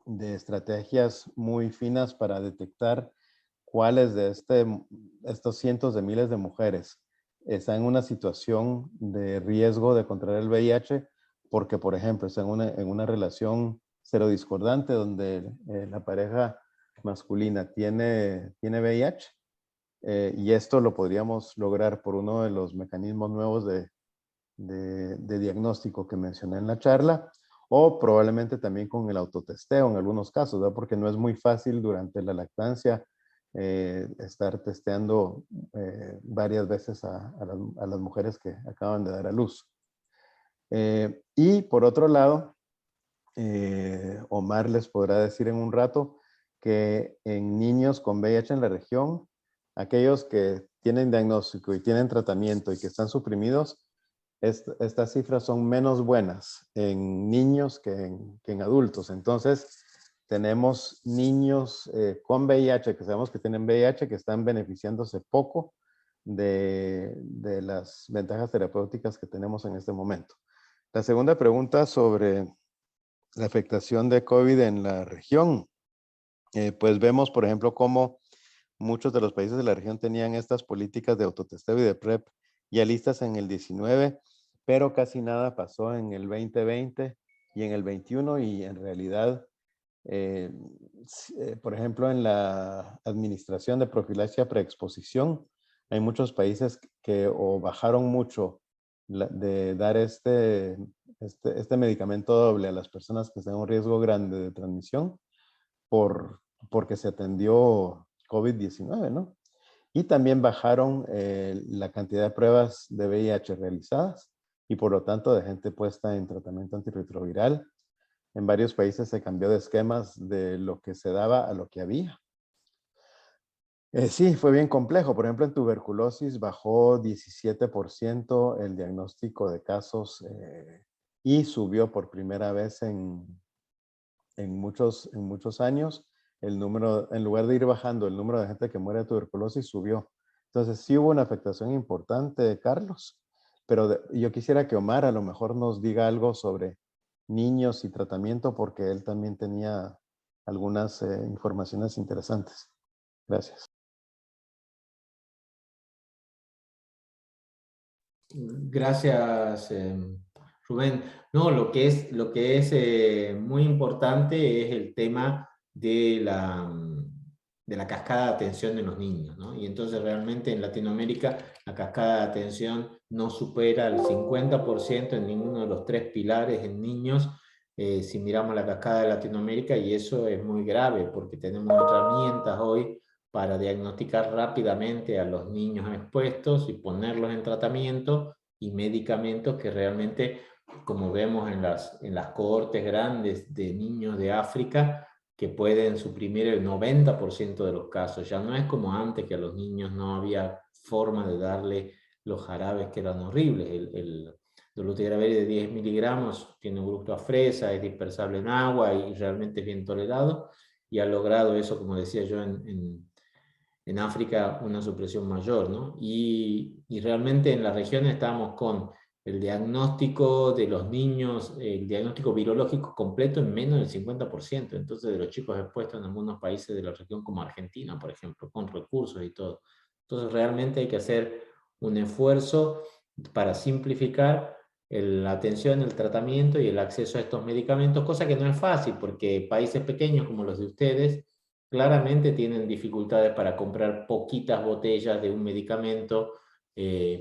de estrategias muy finas para detectar cuáles de estos cientos de miles de mujeres están en una situación de riesgo de contraer el VIH, porque, por ejemplo, están en una relación serodiscordante donde la pareja masculina tiene VIH, y esto lo podríamos lograr por uno de los mecanismos nuevos de diagnóstico que mencioné en la charla, o probablemente también con el autotesteo en algunos casos, ¿verdad? Porque no es muy fácil durante la lactancia estar testeando varias veces a las mujeres que acaban de dar a luz. Y por otro lado, Omar les podrá decir en un rato que en niños con VIH en la región, aquellos que tienen diagnóstico y tienen tratamiento y que están suprimidos, estas cifras son menos buenas en niños que en adultos. Entonces, tenemos niños con VIH, que sabemos que tienen VIH, que están beneficiándose poco de las ventajas terapéuticas que tenemos en este momento. La segunda pregunta sobre la afectación de COVID en la región. Pues vemos, por ejemplo, cómo muchos de los países de la región tenían estas políticas de autotesteo y de PrEP ya listas en el 19, pero casi nada pasó en el 2020 y en el 21, y en realidad, por ejemplo, en la administración de profilaxia preexposición, hay muchos países que o bajaron mucho de dar este medicamento doble a las personas que están en un riesgo grande de transmisión porque se atendió COVID-19, ¿no? Y también bajaron la cantidad de pruebas de VIH realizadas y por lo tanto de gente puesta en tratamiento antirretroviral. En varios países se cambió de esquemas de lo que se daba a lo que había. Sí, fue bien complejo. Por ejemplo, en tuberculosis bajó 17% el diagnóstico de casos y subió por primera vez en muchos años el número, en lugar de ir bajando el número de gente que muere de tuberculosis, subió. Entonces sí hubo una afectación importante, Carlos, pero yo quisiera que Omar a lo mejor nos diga algo sobre niños y tratamiento, porque él también tenía algunas informaciones interesantes. Gracias. Gracias, Rubén. No, lo que es muy importante es el tema de de la cascada de atención de los niños, ¿no? Y entonces realmente en Latinoamérica la cascada de atención no supera el 50% en ninguno de los 3 pilares en niños, si miramos la cascada de Latinoamérica, y eso es muy grave porque tenemos herramientas hoy para diagnosticar rápidamente a los niños expuestos y ponerlos en tratamiento, y medicamentos que realmente, como vemos en las cohortes grandes de niños de África, que pueden suprimir el 90% de los casos. Ya no es como antes, que a los niños no había forma de darle los jarabes que eran horribles. El dolutegravir de 10 miligramos tiene un gusto a fresa, es dispersable en agua y realmente es bien tolerado, y ha logrado eso, como decía yo, en África una supresión mayor, ¿no? Y realmente en la región estamos con el diagnóstico de los niños, el diagnóstico virológico completo en menos del 50%, entonces de los chicos expuestos en algunos países de la región como Argentina, por ejemplo, con recursos y todo. Entonces realmente hay que hacer un esfuerzo para simplificar la atención, el tratamiento y el acceso a estos medicamentos, cosa que no es fácil porque países pequeños como los de ustedes claramente tienen dificultades para comprar poquitas botellas de un medicamento,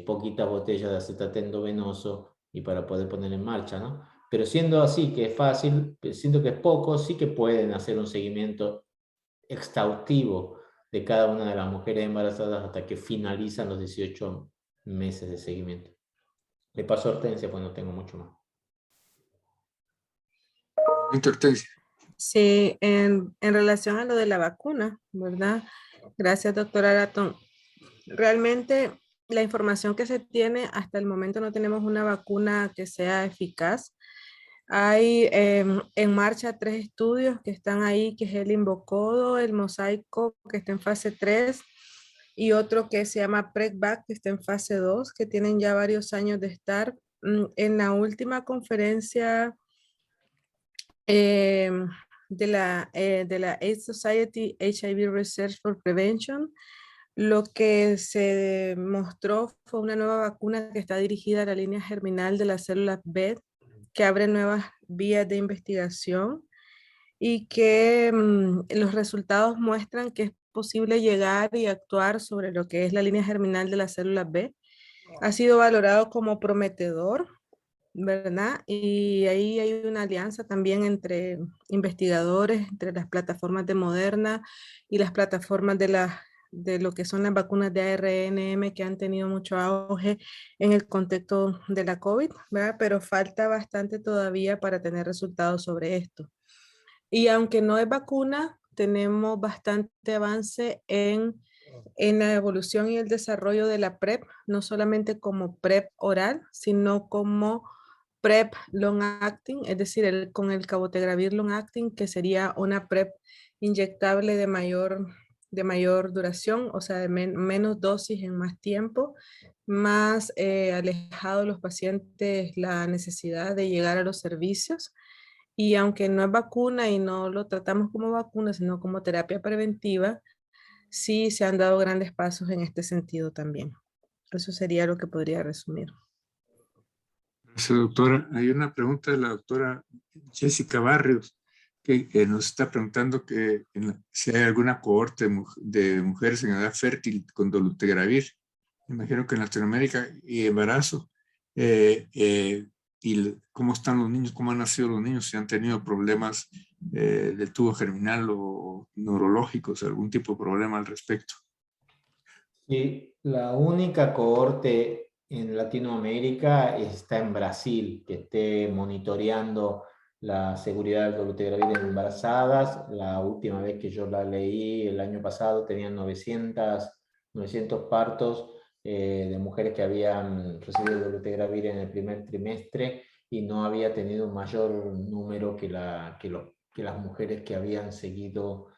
poquitas botellas de acetato endovenoso, y para poder poner en marcha, ¿no? Pero siendo así, que es fácil, siento que es poco, sí que pueden hacer un seguimiento exhaustivo de cada una de las mujeres embarazadas hasta que finalizan los 18 meses de seguimiento. Le paso a Hortensia, pues no tengo mucho más. Hortensia. Sí, en relación a lo de la vacuna, ¿verdad? Gracias, doctora Aratón. Realmente la información que se tiene hasta el momento, no tenemos una vacuna que sea eficaz. Hay en marcha 3 estudios que están ahí, que es el Invocodo, el Mosaico, que está en fase 3, y otro que se llama PRECVAC, que está en fase 2, que tienen ya varios años de estar. En la última conferencia de la AIDS Society HIV Research for Prevention, lo que se mostró fue una nueva vacuna que está dirigida a la línea germinal de las células B, que abre nuevas vías de investigación y que los resultados muestran que es posible llegar y actuar sobre lo que es la línea germinal de las células B. Ha sido valorado como prometedor, ¿verdad? Y ahí hay una alianza también entre investigadores, entre las plataformas de Moderna y las plataformas de lo que son las vacunas de ARNM, que han tenido mucho auge en el contexto de la COVID, ¿verdad? Pero falta bastante todavía para tener resultados sobre esto. Y aunque no es vacuna, tenemos bastante avance en la evolución y el desarrollo de la PrEP, no solamente como PrEP oral, sino como PrEP long acting, es decir, con el cabotegravir long acting, que sería una PrEP inyectable de mayor duración, o sea, de menos dosis en más tiempo, más alejado de los pacientes la necesidad de llegar a los servicios. Y aunque no es vacuna y no lo tratamos como vacuna, sino como terapia preventiva, sí se han dado grandes pasos en este sentido también. Eso sería lo que podría resumir. Gracias, doctora. Hay una pregunta de la doctora Jessica Barrios, que nos está preguntando si hay alguna cohorte de mujeres en edad fértil con dolutegravir. Me imagino que en Latinoamérica, y embarazo. Y cómo están los niños, cómo han nacido los niños, si han tenido problemas del tubo germinal o neurológicos, algún tipo de problema al respecto. Sí, la única cohorte en Latinoamérica está en Brasil, que esté monitoreando la seguridad del dolutegravir en embarazadas. La última vez que yo la leí, el año pasado, tenían 900 partos de mujeres que habían recibido dolutegravir en el primer trimestre, y no había tenido un mayor número que las mujeres que habían seguido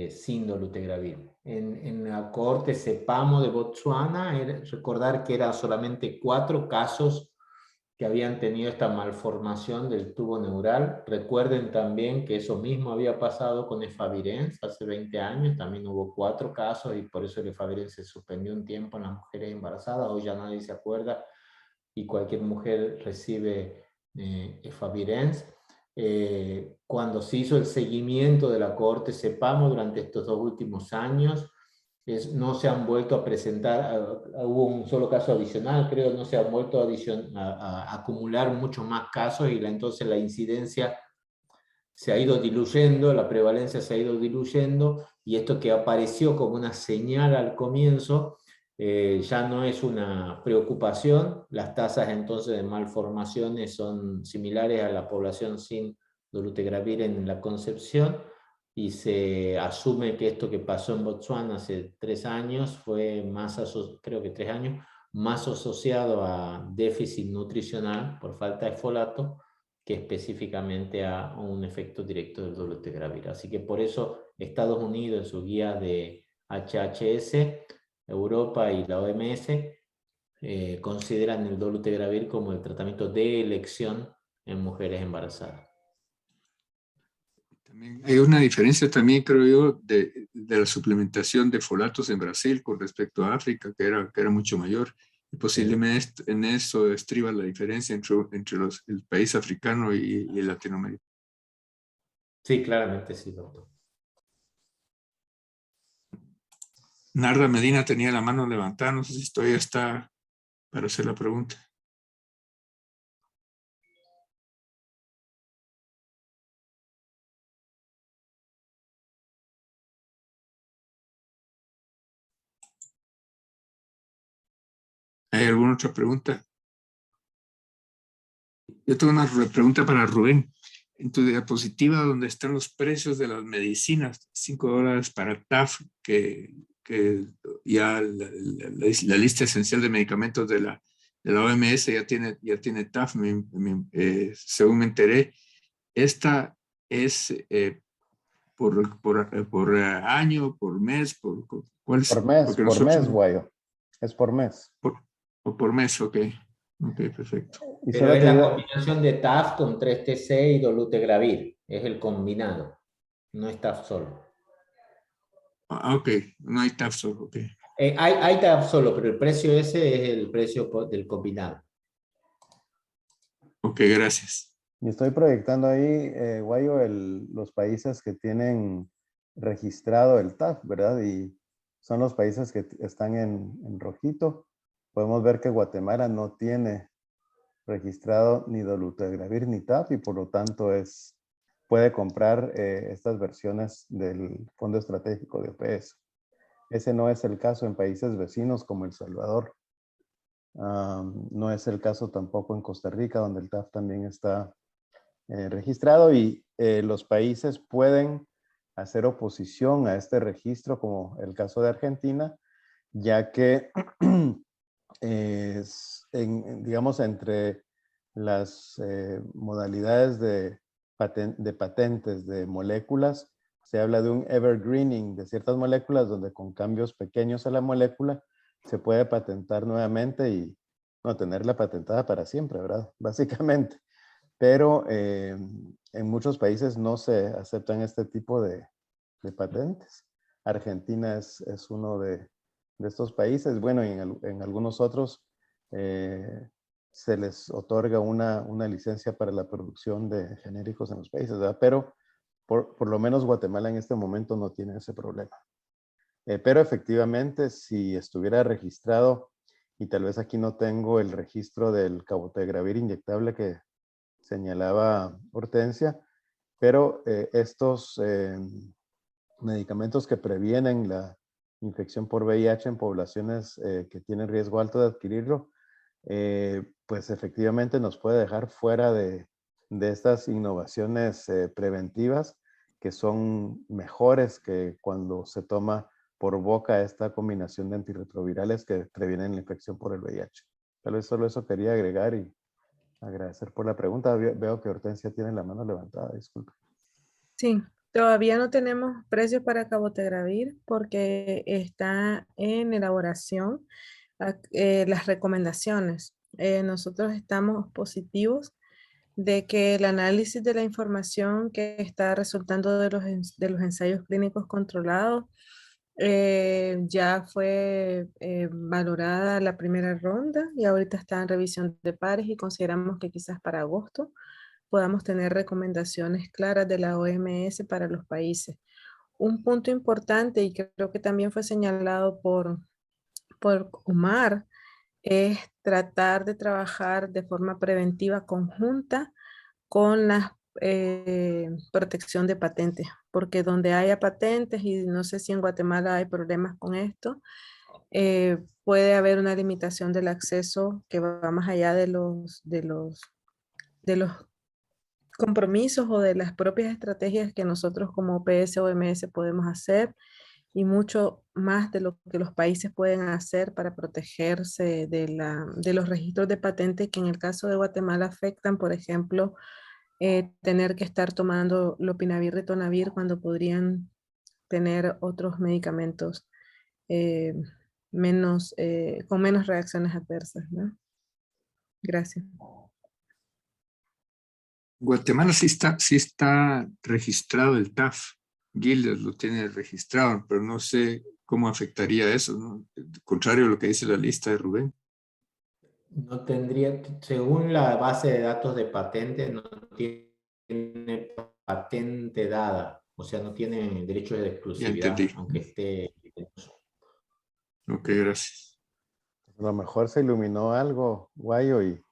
sin dolutegravir. En la cohorte CEPAMO de Botsuana, recordar que eran solamente 4 casos que habían tenido esta malformación del tubo neural. Recuerden también que eso mismo había pasado con Efavirenz hace 20 años, también hubo 4 casos, y por eso el Efavirenz se suspendió un tiempo en las mujeres embarazadas. Hoy ya nadie se acuerda y cualquier mujer recibe Efavirenz. cuando se hizo el seguimiento de la cohorte CEPAMO durante estos 2 últimos años, no se han vuelto a presentar, hubo un solo caso adicional, creo, no se han vuelto a acumular muchos más casos y entonces la incidencia se ha ido diluyendo, la prevalencia se ha ido diluyendo y esto que apareció como una señal al comienzo ya no es una preocupación. Las tasas entonces de malformaciones son similares a la población sin dolutegravir en la concepción y se asume que esto que pasó en Botswana hace 3 años fue más, creo que 3 años, más asociado a déficit nutricional por falta de folato que específicamente a un efecto directo del dolutegravir. Así que por eso Estados Unidos en su guía de HHS, Europa y la OMS consideran el dolutegravir como el tratamiento de elección en mujeres embarazadas. También hay una diferencia también, creo yo, de la suplementación de folatos en Brasil con respecto a África, que era mucho mayor. Y posiblemente en eso estriba la diferencia entre el país africano y Latinoamérica. Sí, claramente sí, doctor. Narda Medina tenía la mano levantada, no sé si todavía está para hacer la pregunta. ¿Hay alguna otra pregunta? Yo tengo una pregunta para Rubén. En tu diapositiva donde están los precios de las medicinas, $5 para TAF, que ya la lista esencial de medicamentos de la OMS ya tiene TAF, según me enteré. Esta es por año, por mes, ¿cuál es? Por mes, Guayo. Es por mes. Por mes, ok. Ok, perfecto. Y Pero solo es te la digo, combinación de TAF con 3-TC y dolutegravir. Es el combinado. No es TAF solo. Ok, no hay TAF solo, ok. Hay TAF solo, pero el precio ese es el precio del combinado. Ok, gracias. y estoy proyectando ahí, Guayo, los países que tienen registrado el TAF, ¿verdad? Y son los países que están en rojito. Podemos ver que Guatemala no tiene registrado ni dolutegravir ni TAF y por lo tanto puede comprar estas versiones del Fondo Estratégico de OPS. Ese no es el caso en países vecinos como El Salvador. No es el caso tampoco en Costa Rica, donde el TAF también está registrado y los países pueden hacer oposición a este registro, como el caso de Argentina, ya que digamos, entre las modalidades de patentes de moléculas, se habla de un evergreening de ciertas moléculas donde con cambios pequeños a la molécula se puede patentar nuevamente y no tenerla patentada para siempre, ¿verdad? Básicamente. Pero en muchos países no se aceptan este tipo de patentes. Argentina es uno de estos países. Bueno, y en algunos otros se les otorga una licencia para la producción de genéricos en los países, ¿verdad? Pero por lo menos Guatemala en este momento no tiene ese problema. Pero efectivamente, si estuviera registrado, y tal vez aquí no tengo el registro del cabotegravir inyectable que señalaba Hortensia, pero estos medicamentos que previenen la infección por VIH en poblaciones que tienen riesgo alto de adquirirlo, pues efectivamente nos puede dejar fuera de estas innovaciones preventivas que son mejores que cuando se toma por boca esta combinación de antirretrovirales que previenen la infección por el VIH. Tal vez solo eso quería agregar y agradecer por la pregunta. Veo que Hortensia tiene la mano levantada, disculpe. Sí, todavía no tenemos precios para cabotegravir porque está en elaboración las recomendaciones. Nosotros estamos positivos de que el análisis de la información que está resultando de los ensayos clínicos controlados ya fue valorada la primera ronda y ahorita está en revisión de pares y consideramos que quizás para agosto podamos tener recomendaciones claras de la OMS para los países. Un punto importante, y creo que también fue señalado por Omar, es tratar de trabajar de forma preventiva conjunta con la protección de patentes, porque donde haya patentes, y no sé si en Guatemala hay problemas con esto, puede haber una limitación del acceso que va más allá de los compromisos o de las propias estrategias que nosotros como OPS o OMS podemos hacer, y mucho más de lo que los países pueden hacer para protegerse de los registros de patentes que en el caso de Guatemala afectan, por ejemplo, tener que estar tomando lopinavir, ritonavir cuando podrían tener otros medicamentos eh, con menos reacciones adversas, ¿no? Gracias. Guatemala sí está registrado el TAF. Gilead lo tiene registrado, pero no sé cómo afectaría eso, ¿no? Contrario a lo que dice la lista de Rubén. No tendría, según la base de datos de patente, no tiene patente dada, o sea, no tiene derechos de Ya exclusividad, entendí. aunque esté. Ok, gracias. A lo mejor se iluminó algo, Guayo, y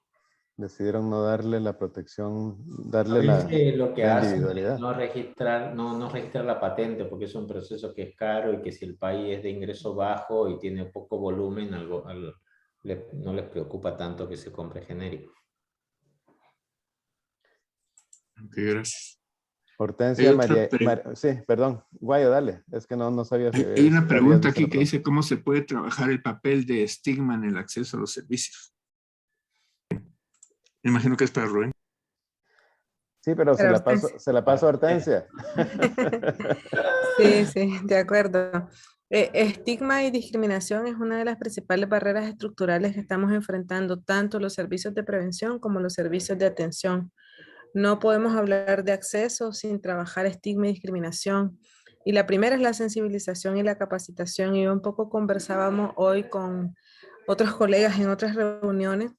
decidieron no darle la protección, A darle veces lo que la hacen es individualidad. no registrar la patente, porque es un proceso que es caro y que si el país es de ingreso bajo y tiene poco volumen, no les preocupa tanto que se compre genérico. Ok, gracias. Hay Hortensia otra sí, perdón, Guayo, dale, es que no sabía si hay una habías pregunta visto la aquí que pregunta. dice cómo se puede trabajar el papel de estigma en el acceso a los servicios. Me imagino que es para Rubén. Sí, pero Para Hortensia. se la paso a Hortensia. Sí, sí, de acuerdo. Estigma y discriminación es una de las principales barreras estructurales que estamos enfrentando, tanto los servicios de prevención como los servicios de atención. No podemos hablar de acceso sin trabajar estigma y discriminación. Y la primera es la sensibilización y la capacitación. Y un poco conversábamos hoy con otros colegas en otras reuniones,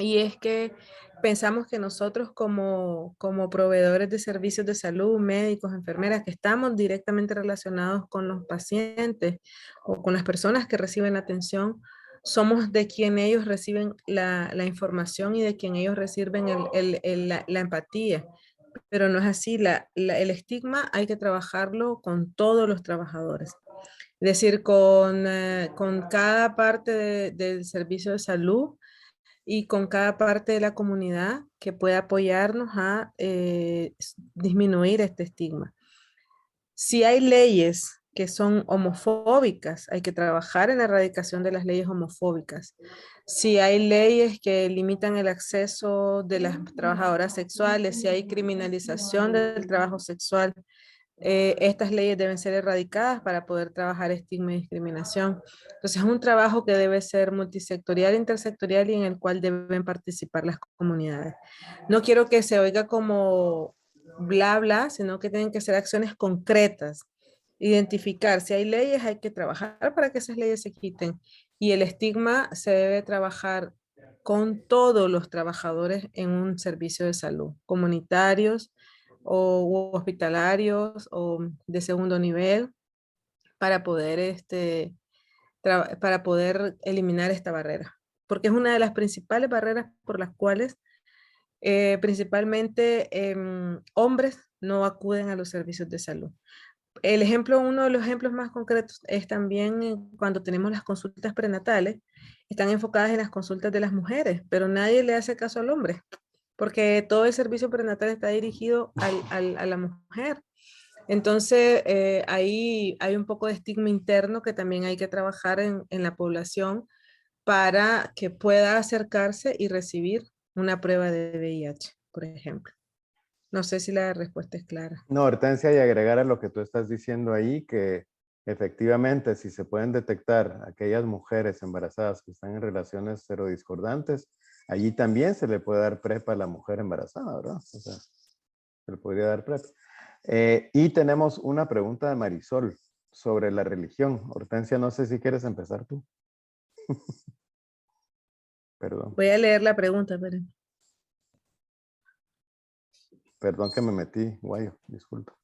y es que pensamos que nosotros como proveedores de servicios de salud, médicos, enfermeras, que estamos directamente relacionados con los pacientes o con las personas que reciben la atención, somos de quien ellos reciben la información y de quien ellos reciben la empatía. Pero no es así. El estigma hay que trabajarlo con todos los trabajadores. Es decir, con cada parte del servicio de salud y con cada parte de la comunidad que pueda apoyarnos a disminuir este estigma. Si hay leyes que son homofóbicas, hay que trabajar en la erradicación de las leyes homofóbicas. Si hay leyes que limitan el acceso de las trabajadoras sexuales, si hay criminalización del trabajo sexual, estas leyes deben ser erradicadas para poder trabajar estigma y discriminación. Entonces es un trabajo que debe ser multisectorial, intersectorial, y en el cual deben participar las comunidades. No quiero que se oiga como bla, bla, sino que tienen que ser acciones concretas. Identificar si hay leyes, hay que trabajar para que esas leyes se quiten. Y el estigma se debe trabajar con todos los trabajadores en un servicio de salud, comunitarios, o hospitalarios o de segundo nivel, para poder, para poder eliminar esta barrera. Porque es una de las principales barreras por las cuales principalmente hombres no acuden a los servicios de salud. Uno de los ejemplos más concretos es también cuando tenemos las consultas prenatales, están enfocadas en las consultas de las mujeres, pero nadie le hace caso al hombre, porque todo el servicio prenatal está dirigido a la mujer. Entonces, ahí hay un poco de estigma interno que también hay que trabajar en la población para que pueda acercarse y recibir una prueba de VIH, por ejemplo. No sé si la respuesta es clara. No, Hortensia, y agregar a lo que tú estás diciendo ahí, que efectivamente, si se pueden detectar aquellas mujeres embarazadas que están en relaciones serodiscordantes, allí también se le puede dar PrEP a la mujer embarazada, ¿verdad? O sea, se le podría dar PrEP. Y tenemos una pregunta de Marisol sobre la religión. Hortensia, no sé si quieres empezar tú. Perdón. Voy a leer la pregunta, pero... Perdón que me metí, Guayo, disculpa.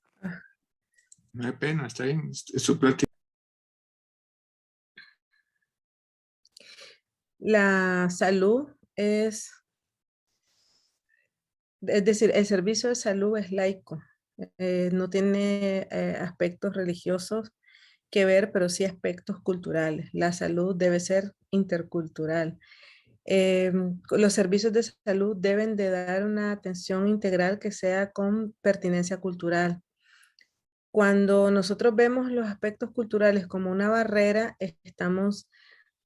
No hay pena, está bien, es su plática. La salud es decir, el servicio de salud es laico, no tiene aspectos religiosos que ver, pero sí aspectos culturales. La salud debe ser intercultural. Los servicios de salud deben de dar una atención integral que sea con pertinencia cultural. Cuando nosotros vemos los aspectos culturales como una barrera, estamos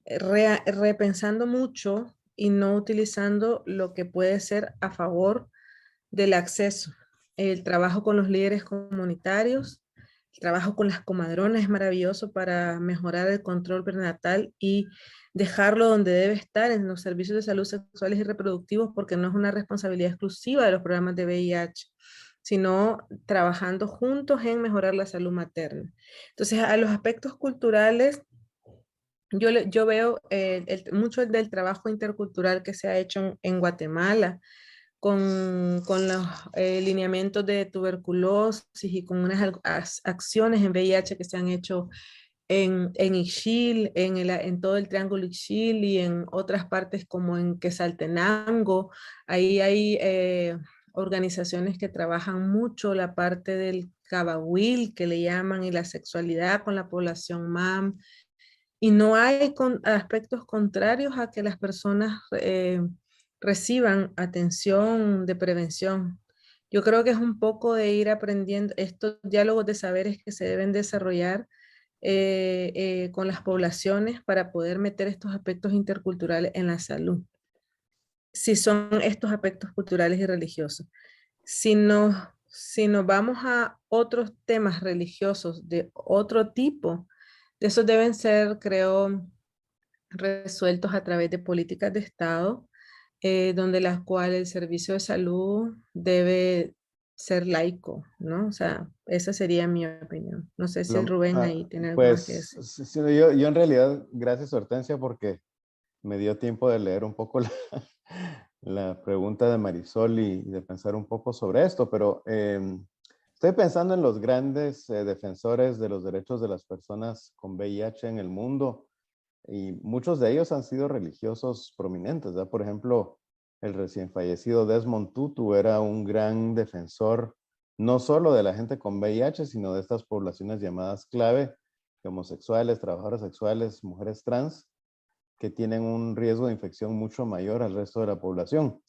repensando mucho y no utilizando lo que puede ser a favor del acceso. El trabajo con los líderes comunitarios, el trabajo con las comadronas es maravilloso para mejorar el control prenatal y dejarlo donde debe estar en los servicios de salud sexuales y reproductivos, porque no es una responsabilidad exclusiva de los programas de VIH, sino trabajando juntos en mejorar la salud materna. Entonces, a los aspectos culturales, yo veo mucho del trabajo intercultural que se ha hecho en Guatemala, con los lineamientos de tuberculosis y con unas acciones en VIH que se han hecho en Ixil, en todo el Triángulo Ixil y en otras partes como en Quetzaltenango. Ahí hay organizaciones que trabajan mucho la parte del cabahuil, que le llaman, y la sexualidad con la población MAM. Y no hay aspectos contrarios a que las personas reciban atención de prevención. Yo creo que es un poco de ir aprendiendo estos diálogos de saberes que se deben desarrollar con las poblaciones para poder meter estos aspectos interculturales en la salud. Si son estos aspectos culturales y religiosos. Si nos vamos a otros temas religiosos de otro tipo, esos deben ser, creo, resueltos a través de políticas de Estado, donde las cuales el servicio de salud debe ser laico, ¿no? O sea, esa sería mi opinión. No sé si Rubén ahí tiene algo más que Pues decir. sí, yo en realidad, gracias Hortensia, porque me dio tiempo de leer un poco la pregunta de Marisol y de pensar un poco sobre esto, pero estoy pensando en los grandes defensores de los derechos de las personas con VIH en el mundo, y muchos de ellos han sido religiosos prominentes, ¿verdad? Por ejemplo, el recién fallecido Desmond Tutu era un gran defensor no solo de la gente con VIH, sino de estas poblaciones llamadas clave, homosexuales, trabajadoras sexuales, mujeres trans, que tienen un riesgo de infección mucho mayor al resto de la población.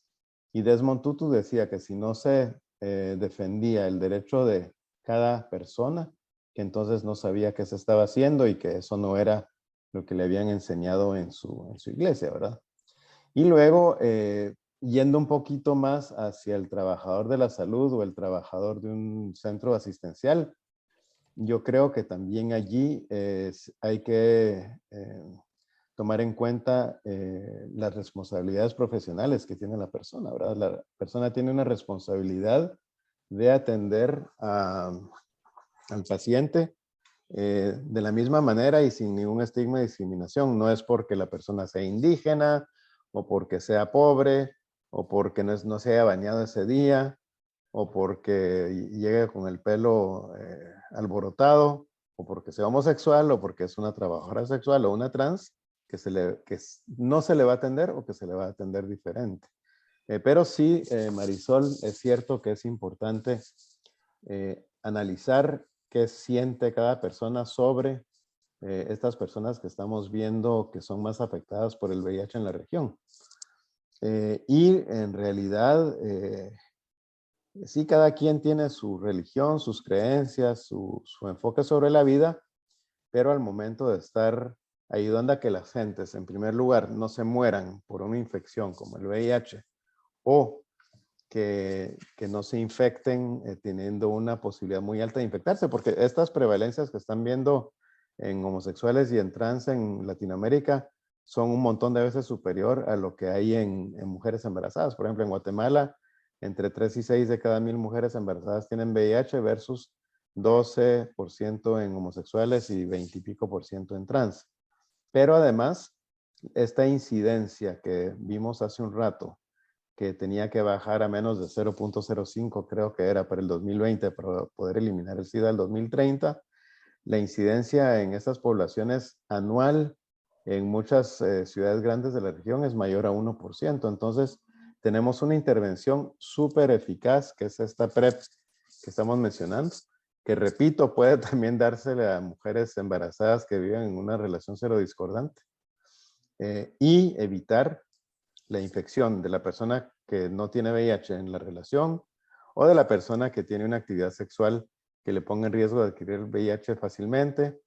Y Desmond Tutu decía que si no se defendía el derecho de cada persona, que entonces no sabía qué se estaba haciendo y que eso no era lo que le habían enseñado en su iglesia, ¿verdad? Y luego, yendo un poquito más hacia el trabajador de la salud o el trabajador de un centro asistencial, yo creo que también allí hay que tomar en cuenta las responsabilidades profesionales que tiene la persona, ¿verdad? La persona tiene una responsabilidad de atender al paciente de la misma manera y sin ningún estigma de discriminación. No es porque la persona sea indígena o porque sea pobre o porque no se haya bañado ese día o porque llegue con el pelo alborotado o porque sea homosexual o porque es una trabajadora sexual o una trans que no se le va a atender o que se le va a atender diferente. Pero sí, Marisol, es cierto que es importante analizar qué siente cada persona sobre estas personas que estamos viendo que son más afectadas por el VIH en la región. Y en realidad, sí, cada quien tiene su religión, sus creencias, su enfoque sobre la vida, pero al momento de estar ayudando a que las gentes, en primer lugar, no se mueran por una infección como el VIH o que no se infecten teniendo una posibilidad muy alta de infectarse, porque estas prevalencias que están viendo en homosexuales y en trans en Latinoamérica son un montón de veces superior a lo que hay en mujeres embarazadas. Por ejemplo, en Guatemala, entre 3 y 6 de cada 1000 mujeres embarazadas tienen VIH versus 12% en homosexuales y 20 y pico % en trans. Pero además, esta incidencia que vimos hace un rato, que tenía que bajar a menos de 0.05, creo que era para el 2020, para poder eliminar el SIDA al 2030. La incidencia en estas poblaciones anual en muchas ciudades grandes de la región es mayor a 1%. Entonces, tenemos una intervención súper eficaz, que es esta PrEP que estamos mencionando, que repito, puede también dársele a mujeres embarazadas que viven en una relación serodiscordante y evitar la infección de la persona que no tiene VIH en la relación o de la persona que tiene una actividad sexual que le ponga en riesgo de adquirir el VIH fácilmente.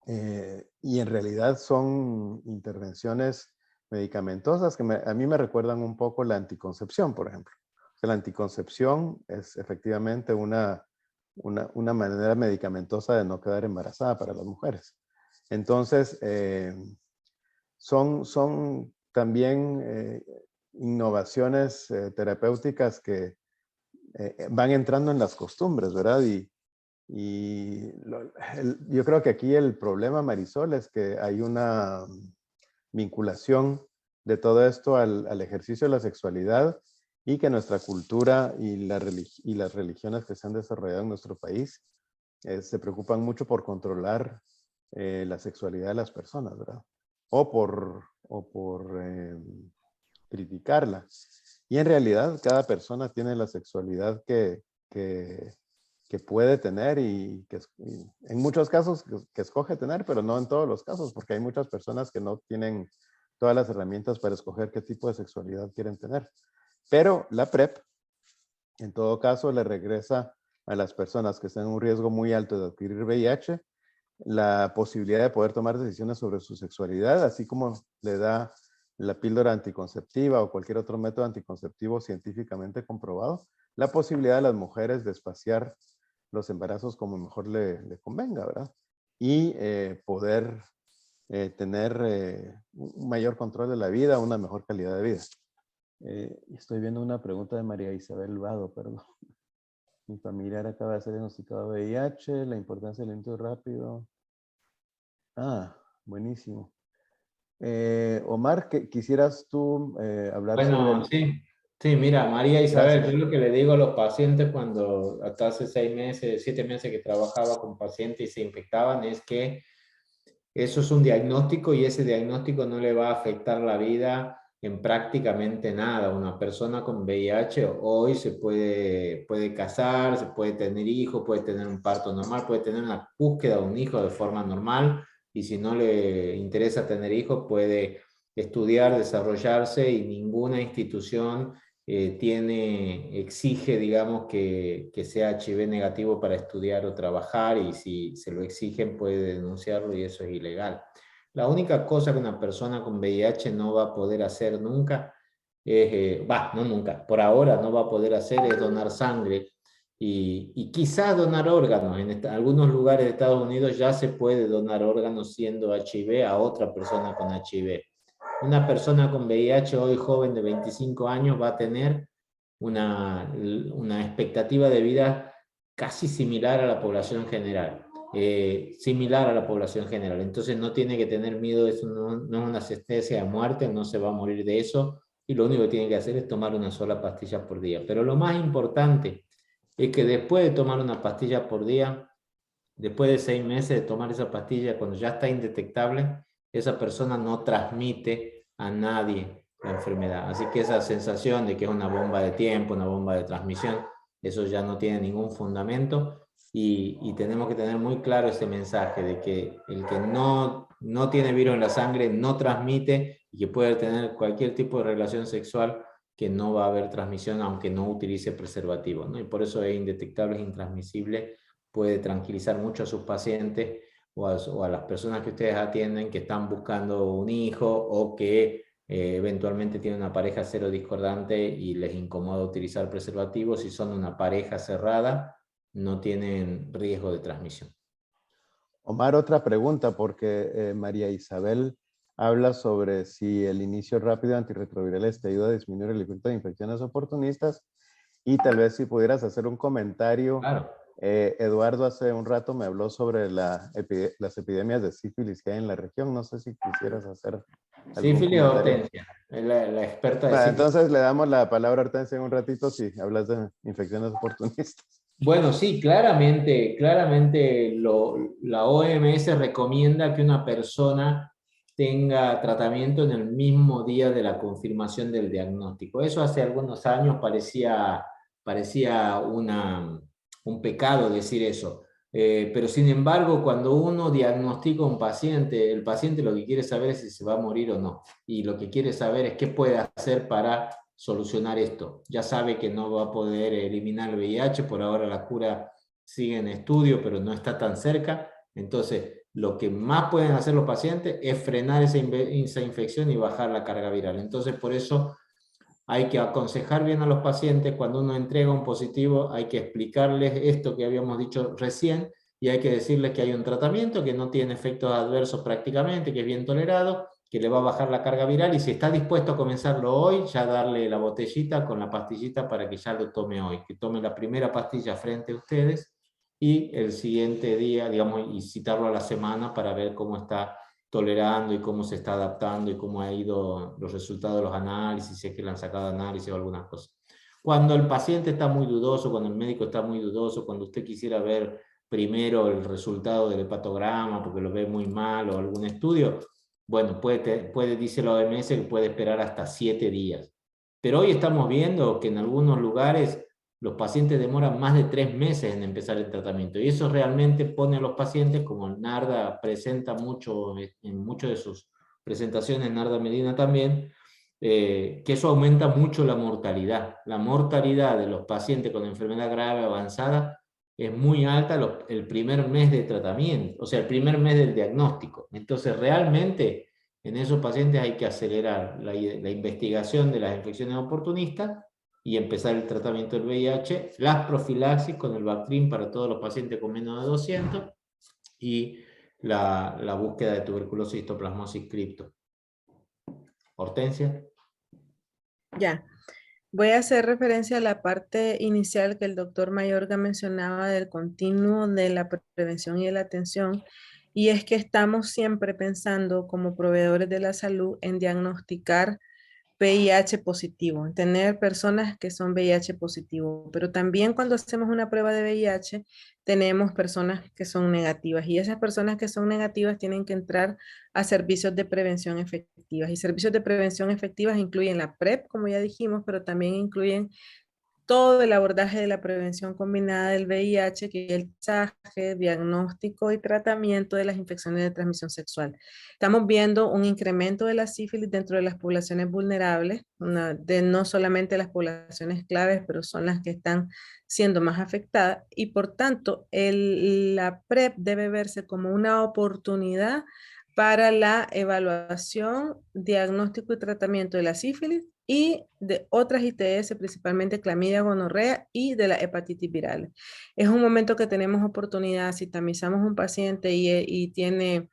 Y en realidad son intervenciones medicamentosas que a mí me recuerdan un poco la anticoncepción, por ejemplo. O sea, la anticoncepción es efectivamente una manera medicamentosa de no quedar embarazada para las mujeres. Entonces, son también innovaciones terapéuticas que van entrando en las costumbres, ¿verdad? Yo creo que aquí el problema, Marisol, es que hay una vinculación de todo esto al ejercicio de la sexualidad y que nuestra cultura y las religiones que se han desarrollado en nuestro país se preocupan mucho por controlar la sexualidad de las personas, ¿verdad? O por criticarla. Y en realidad cada persona tiene la sexualidad que puede tener y en muchos casos que escoge tener, pero no en todos los casos, porque hay muchas personas que no tienen todas las herramientas para escoger qué tipo de sexualidad quieren tener. Pero la PrEP, en todo caso, le regresa a las personas que están en un riesgo muy alto de adquirir VIH la posibilidad de poder tomar decisiones sobre su sexualidad, así como le da la píldora anticonceptiva o cualquier otro método anticonceptivo científicamente comprobado, la posibilidad de las mujeres de espaciar los embarazos como mejor le convenga, ¿verdad? Y poder tener un mayor control de la vida, una mejor calidad de vida. Estoy viendo una pregunta de María Isabel Vado, perdón. Mi familiar acaba de ser diagnosticado de VIH, la importancia del intento rápido. Ah, buenísimo. Omar, ¿quisieras tú hablar Bueno, sobre sí, sí, mira, María Isabel, Gracias. yo lo que le digo a los pacientes cuando hasta hace 6 meses, 7 meses que trabajaba con pacientes y se infectaban es que eso es un diagnóstico y ese diagnóstico no le va a afectar la vida en prácticamente nada. Una persona con VIH hoy se puede casar, se puede tener hijos, puede tener un parto normal, puede tener una búsqueda de un hijo de forma normal y si no le interesa tener hijos puede estudiar, desarrollarse y ninguna institución exige, digamos, que sea HIV negativo para estudiar o trabajar y si se lo exigen puede denunciarlo y eso es ilegal. La única cosa que una persona con VIH no va a poder hacer nunca no nunca, por ahora no va a poder hacer es donar sangre y quizás donar órganos. En algunos lugares de Estados Unidos ya se puede donar órganos siendo HIV a otra persona con HIV. Una persona con VIH hoy joven de 25 años va a tener una expectativa de vida casi similar a la población general. Entonces no tiene que tener miedo, eso no es una sentencia de muerte, no se va a morir de eso y lo único que tiene que hacer es tomar una sola pastilla por día. Pero lo más importante es que después de tomar una pastilla por día, después de 6 meses de tomar esa pastilla, cuando ya está indetectable, esa persona no transmite a nadie la enfermedad. Así que esa sensación de que es una bomba de tiempo, una bomba de transmisión, eso ya no tiene ningún fundamento y tenemos que tener muy claro ese mensaje de que el que no tiene virus en la sangre no transmite y que puede tener cualquier tipo de relación sexual que no va a haber transmisión aunque no utilice preservativo, ¿no? Y por eso es indetectable, es intransmisible, puede tranquilizar mucho a sus pacientes o a las personas que ustedes atienden que están buscando un hijo o que eventualmente tienen una pareja serodiscordante y les incomoda utilizar preservativos. Si son una pareja cerrada, no tienen riesgo de transmisión. Omar, otra pregunta, porque María Isabel habla sobre si el inicio rápido de antirretrovirales te ayuda a disminuir el efecto de infecciones oportunistas y tal vez si pudieras hacer un comentario. Claro. Eduardo hace un rato me habló sobre las epidemias de sífilis que hay en la región. No sé si quisieras hacer Sífilis o comentario? Hortensia, la experta de Bueno, sífilis. entonces le damos la palabra a Hortensia en un ratito si hablas de infecciones oportunistas. Bueno, sí, claramente la OMS recomienda que una persona tenga tratamiento en el mismo día de la confirmación del diagnóstico. Eso hace algunos años parecía un pecado decir eso. Pero sin embargo, cuando uno diagnostica a un paciente, el paciente lo que quiere saber es si se va a morir o no. Y lo que quiere saber es qué puede hacer para solucionar esto. Ya sabe que no va a poder eliminar el VIH, por ahora la cura sigue en estudio, pero no está tan cerca. Entonces, lo que más pueden hacer los pacientes es frenar esa infección y bajar la carga viral. Entonces, por eso hay que aconsejar bien a los pacientes. Cuando uno entrega un positivo, hay que explicarles esto que habíamos dicho recién y hay que decirles que hay un tratamiento que no tiene efectos adversos prácticamente, que es bien tolerado, que le va a bajar la carga viral y si está dispuesto a comenzarlo hoy, ya darle la botellita con la pastillita para que ya lo tome hoy, que tome la primera pastilla frente a ustedes y el siguiente día, digamos, y citarlo a la semana para ver cómo está tolerando y cómo se está adaptando y cómo ha ido los resultados de los análisis, si es que le han sacado análisis o algunas cosas. Cuando el paciente está muy dudoso, cuando el médico está muy dudoso, cuando usted quisiera ver primero el resultado del hepatograma porque lo ve muy mal o algún estudio, bueno, dice la OMS que puede esperar hasta 7 días. Pero hoy estamos viendo que en algunos lugares los pacientes demoran más de 3 meses en empezar el tratamiento. Y eso realmente pone a los pacientes, como Narda presenta mucho en muchas de sus presentaciones, Narda Medina también, que eso aumenta mucho la mortalidad. La mortalidad de los pacientes con enfermedad grave avanzada es muy alta el primer mes de tratamiento, o sea, el primer mes del diagnóstico. Entonces, realmente, en esos pacientes hay que acelerar la investigación de las infecciones oportunistas y empezar el tratamiento del VIH, las profilaxis con el Bactrim para todos los pacientes con menos de 200 y la búsqueda de tuberculosis, histoplasmosis, cripto. Hortensia. Ya. Voy a hacer referencia a la parte inicial que el doctor Mayorga mencionaba del continuo de la prevención y de la atención, y es que estamos siempre pensando como proveedores de la salud en diagnosticar VIH positivo, en tener personas que son VIH positivo, pero también cuando hacemos una prueba de VIH tenemos personas que son negativas y esas personas que son negativas tienen que entrar a servicios de prevención efectivas y servicios de prevención efectivas incluyen la PrEP, como ya dijimos, pero también incluyen todo el abordaje de la prevención combinada del VIH, que es el testaje, diagnóstico y tratamiento de las infecciones de transmisión sexual. Estamos viendo un incremento de la sífilis dentro de las poblaciones vulnerables, no solamente las poblaciones claves, pero son las que están siendo más afectadas y por tanto la PrEP debe verse como una oportunidad para la evaluación, diagnóstico y tratamiento de la sífilis y de otras ITS, principalmente clamidia, gonorrea y de la hepatitis viral. Es un momento que tenemos oportunidad, si tamizamos un paciente y tiene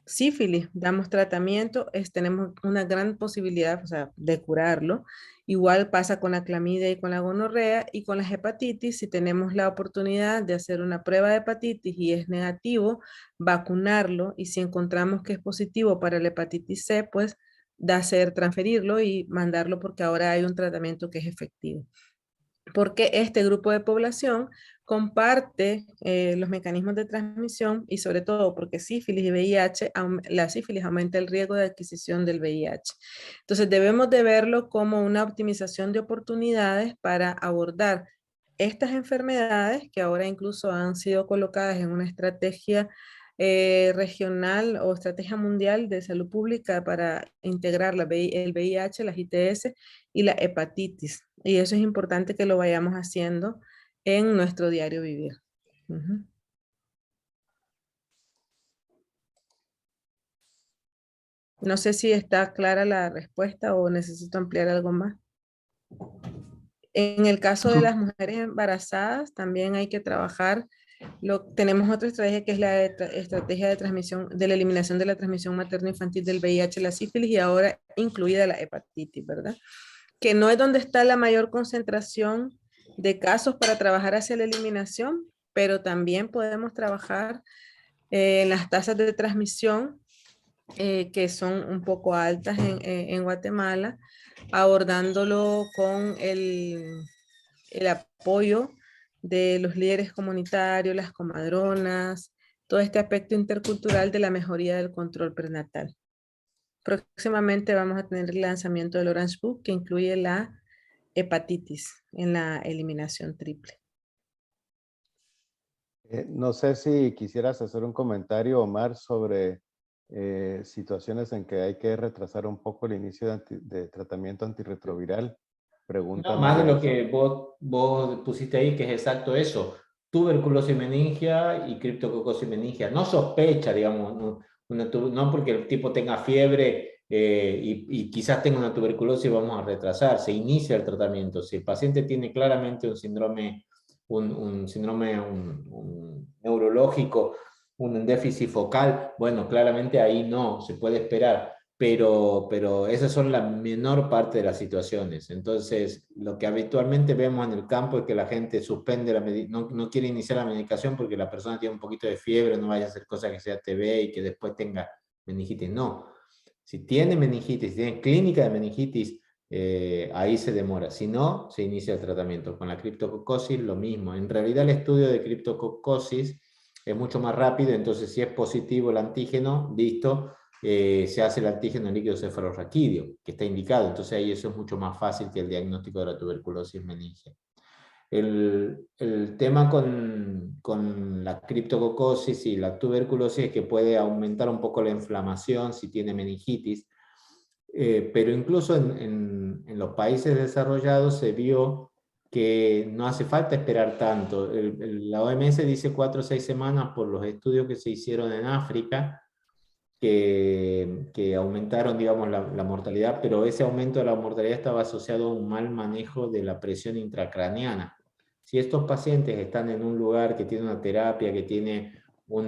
sífilis, damos tratamiento, tenemos una gran posibilidad, o sea, de curarlo. Igual pasa con la clamidia y con la gonorrea y con las hepatitis, si tenemos la oportunidad de hacer una prueba de hepatitis y es negativo, vacunarlo y si encontramos que es positivo para la hepatitis C, pues transferirlo y mandarlo porque ahora hay un tratamiento que es efectivo. Porque este grupo de población comparte los mecanismos de transmisión y sobre todo porque sífilis y VIH, la sífilis aumenta el riesgo de adquisición del VIH. Entonces debemos de verlo como una optimización de oportunidades para abordar estas enfermedades que ahora incluso han sido colocadas en una estrategia regional o estrategia mundial de salud pública para integrar el VIH, las ITS y la hepatitis. Y eso es importante que lo vayamos haciendo en nuestro diario vivir. No sé si está clara la respuesta o necesito ampliar algo más. En el caso de las mujeres embarazadas, también hay que trabajar. Tenemos otra estrategia que es la estrategia de transmisión, de la eliminación de la transmisión materno-infantil del VIH, la sífilis y ahora incluida la hepatitis, ¿verdad? Que no es donde está la mayor concentración de casos para trabajar hacia la eliminación, pero también podemos trabajar en las tasas de transmisión que son un poco altas en Guatemala, abordándolo con el apoyo de los líderes comunitarios, las comadronas, todo este aspecto intercultural de la mejoría del control prenatal. Próximamente vamos a tener el lanzamiento del Orange Book, que incluye la hepatitis en la eliminación triple. No sé si quisieras hacer un comentario, Omar, sobre situaciones en que hay que retrasar un poco el inicio de tratamiento antirretroviral. Pregunta No, más de María. lo que vos pusiste ahí, que es exacto eso. Tuberculosis meningia y criptococosis meningia. No sospecha, digamos, no porque el tipo tenga fiebre y quizás tenga una tuberculosis vamos a retrasar. Se inicia el tratamiento. Si el paciente tiene claramente un síndrome, un neurológico, un déficit focal, bueno, claramente ahí no, se puede esperar. Pero esas son la menor parte de las situaciones. Entonces, lo que habitualmente vemos en el campo es que la gente suspende no quiere iniciar la medicación porque la persona tiene un poquito de fiebre, no vaya a hacer cosas que sea TB y que después tenga meningitis. No. Si tiene meningitis, si tiene clínica de meningitis, ahí se demora. Si no, se inicia el tratamiento. Con la criptococosis, lo mismo. En realidad, el estudio de criptococosis es mucho más rápido, entonces si es positivo el antígeno, listo, se hace el antígeno líquido cefalorraquídeo, que está indicado. Entonces ahí eso es mucho más fácil que el diagnóstico de la tuberculosis meningia. El tema con la criptococosis y la tuberculosis es que puede aumentar un poco la inflamación si tiene meningitis, pero incluso en los países desarrollados se vio que no hace falta esperar tanto. La OMS dice 4 o 6 semanas por los estudios que se hicieron en África, que aumentaron, digamos, la mortalidad, pero ese aumento de la mortalidad estaba asociado a un mal manejo de la presión intracraneana. Si estos pacientes están en un lugar que tiene una terapia, que tiene un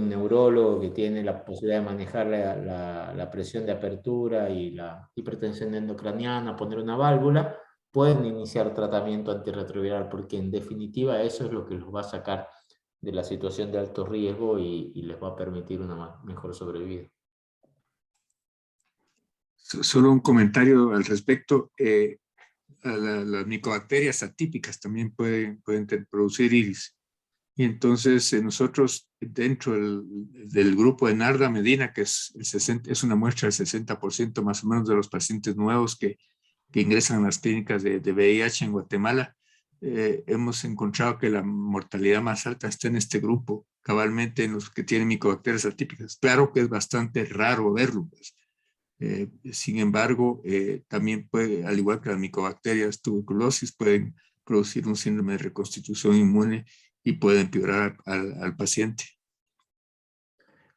neurólogo, que tiene la posibilidad de manejar la presión de apertura y la hipertensión endocraniana, poner una válvula, pueden iniciar tratamiento antirretroviral, porque en definitiva eso es lo que los va a sacar de la situación de alto riesgo y les va a permitir una mejor sobrevida. Solo un comentario al respecto. Las micobacterias atípicas también pueden producir iris. Y entonces nosotros dentro del grupo de Narda Medina, que es una muestra del 60% más o menos de los pacientes nuevos que ingresan a las clínicas de VIH en Guatemala, hemos encontrado que la mortalidad más alta está en este grupo, cabalmente en los que tienen micobacterias atípicas. Claro que es bastante raro verlo, pues. Sin embargo, también puede, al igual que las micobacterias tuberculosis, pueden producir un síndrome de reconstitución inmune y pueden empeorar al paciente.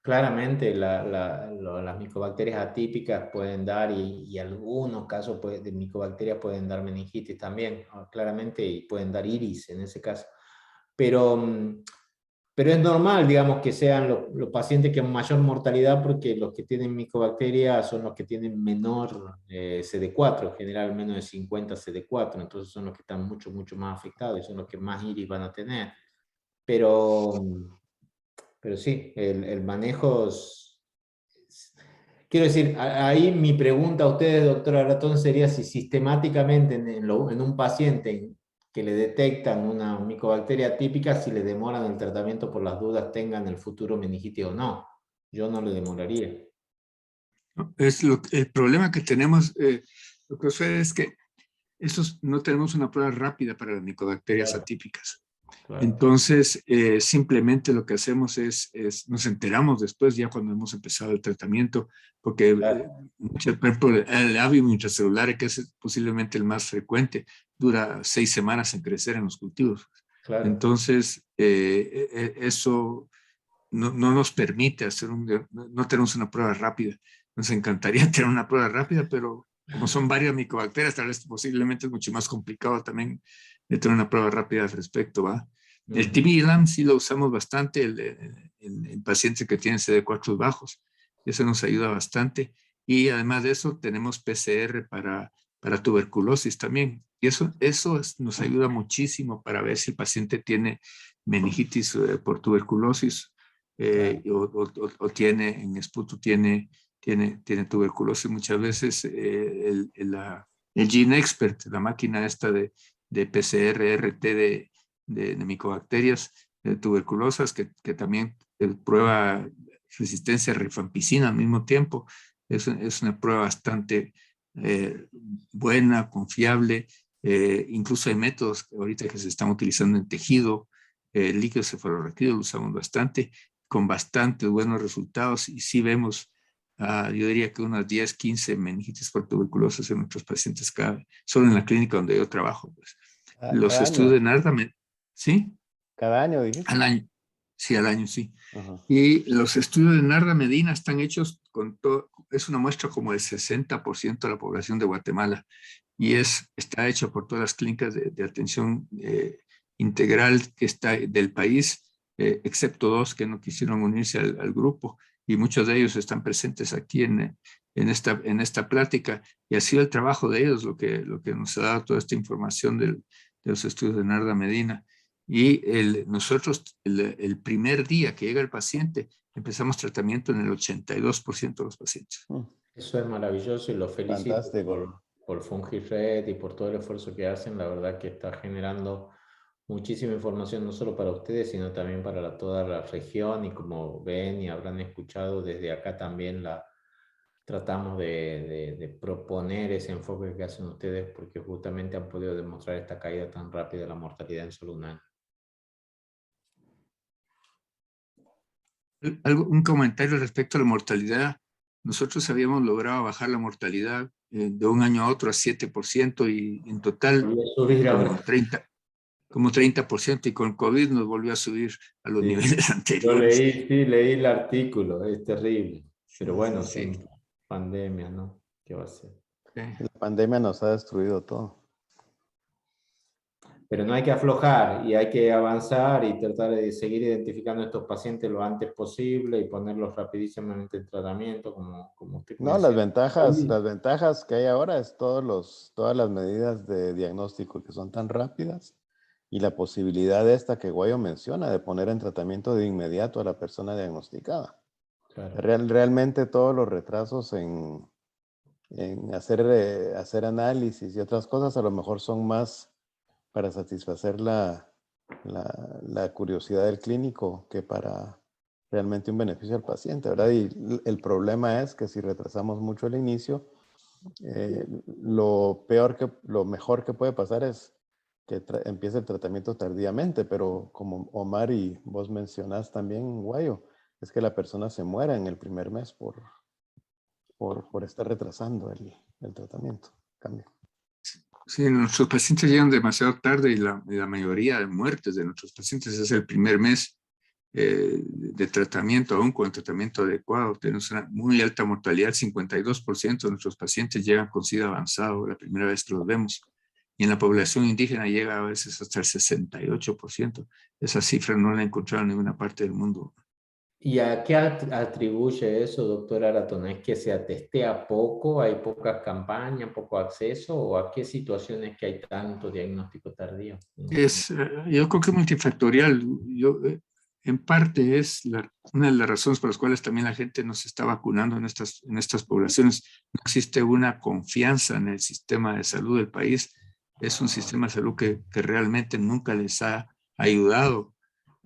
Claramente las micobacterias atípicas pueden dar y algunos casos de micobacterias pueden dar meningitis también, claramente, y pueden dar iris en ese caso. Pero es normal, digamos, que sean los pacientes que con mayor mortalidad, porque los que tienen micobacterias son los que tienen menor CD4, general menos de 50 CD4, entonces son los que están mucho más afectados y son los que más iris van a tener. Pero sí, el manejo... Quiero decir, ahí mi pregunta a ustedes, doctora Ratón, sería si sistemáticamente en un paciente que le detectan una micobacteria típica, si le demoran el tratamiento por las dudas tengan el futuro meningitis o no. Yo no le demoraría. El problema que tenemos, lo que sucede es que no tenemos una prueba rápida para las micobacterias atípicas. Claro. Entonces, simplemente lo que hacemos nos enteramos después, ya cuando hemos empezado el tratamiento, porque, por ejemplo, el alveolo intracelular, que es posiblemente el más frecuente, dura 6 semanas en crecer en los cultivos. Claro. Entonces, eso no nos permite no tenemos una prueba rápida. Nos encantaría tener una prueba rápida, pero como son varias micobacterias, tal vez posiblemente es mucho más complicado también de tener una prueba rápida al respecto, ¿va? El TB-ELAM sí lo usamos bastante en pacientes que tienen CD4 bajos. Eso nos ayuda bastante. Y además de eso, tenemos PCR para tuberculosis también. Y eso nos ayuda muchísimo para ver si el paciente tiene meningitis por tuberculosis o tiene, en esputo tiene tuberculosis. Muchas veces el GeneXpert, la máquina esta de PCR-RT de micobacterias tuberculosas, que también prueba resistencia a rifampicina al mismo tiempo, es una prueba bastante buena, confiable. Incluso hay métodos ahorita que se están utilizando en tejido, líquido cefalorraquídeo, lo usamos bastante, con bastante buenos resultados, y sí vemos, yo diría que unas 10, 15 meningitis por tuberculosis en nuestros pacientes solo en la clínica donde yo trabajo. Pues. Los Cada estudios año. de NARDA, ¿sí? Cada año, dijiste. Al año. Sí, al año, sí. Ajá. Y los estudios de Narda Medina están hechos con todo, es una muestra como del 60% de la población de Guatemala, y está hecho por todas las clínicas de atención integral que está del país, excepto 2 que no quisieron unirse al grupo, y muchos de ellos están presentes aquí en esta plática, y ha sido el trabajo de ellos lo que nos ha dado toda esta información de los estudios de Narda Medina. Y nosotros, el primer día que llega el paciente, empezamos tratamiento en el 82% de los pacientes. Eso es maravilloso y lo felicito Fantástico. por FungiRed y por todo el esfuerzo que hacen. La verdad que está generando muchísima información, no solo para ustedes, sino también para toda la región. Y como ven y habrán escuchado, desde acá también tratamos de proponer ese enfoque que hacen ustedes, porque justamente han podido demostrar esta caída tan rápida de la mortalidad en solo un año. Un comentario respecto a la mortalidad. Nosotros habíamos logrado bajar la mortalidad de un año a otro a 7%, y en total como 30%, y con COVID nos volvió a subir a los niveles Yo anteriores. leí el artículo, es terrible. Pero bueno, Sí. sí, pandemia, ¿no? ¿Qué va a ser? La pandemia nos ha destruido todo. Pero no hay que aflojar y hay que avanzar y tratar de seguir identificando a estos pacientes lo antes posible y ponerlos rapidísimamente en tratamiento, como usted No, las menciona. ventajas que hay ahora es todas las medidas de diagnóstico que son tan rápidas, y la posibilidad esta que Guayo menciona de poner en tratamiento de inmediato a la persona diagnosticada. Claro. Realmente todos los retrasos en hacer análisis y otras cosas a lo mejor son más para satisfacer la curiosidad del clínico que para realmente un beneficio al paciente, ¿verdad? Y el problema es que si retrasamos mucho el inicio, lo mejor que puede pasar es que empiece el tratamiento tardíamente, pero como Omar y vos mencionás también, Guayo, es que la persona se muera en el primer mes por estar retrasando el tratamiento. Cambio. Sí, nuestros pacientes llegan demasiado tarde, y la mayoría de muertes de nuestros pacientes es el primer mes de tratamiento, aún con el tratamiento adecuado. Tenemos una muy alta mortalidad, 52% de nuestros pacientes llegan con SIDA avanzado la primera vez que los vemos. Y en la población indígena llega a veces hasta el 68%. Esa cifra no la he encontrado en ninguna parte del mundo. ¿Y a qué atribuye eso, doctor Aratona? ¿Es que se atestea poco, hay pocas campañas, poco acceso, o a qué situaciones que hay tanto diagnóstico tardío? Yo creo que es multifactorial. En parte es una de las razones por las cuales también la gente no se está vacunando en estas poblaciones. No existe una confianza en el sistema de salud del país. Es un sistema de salud que realmente nunca les ha ayudado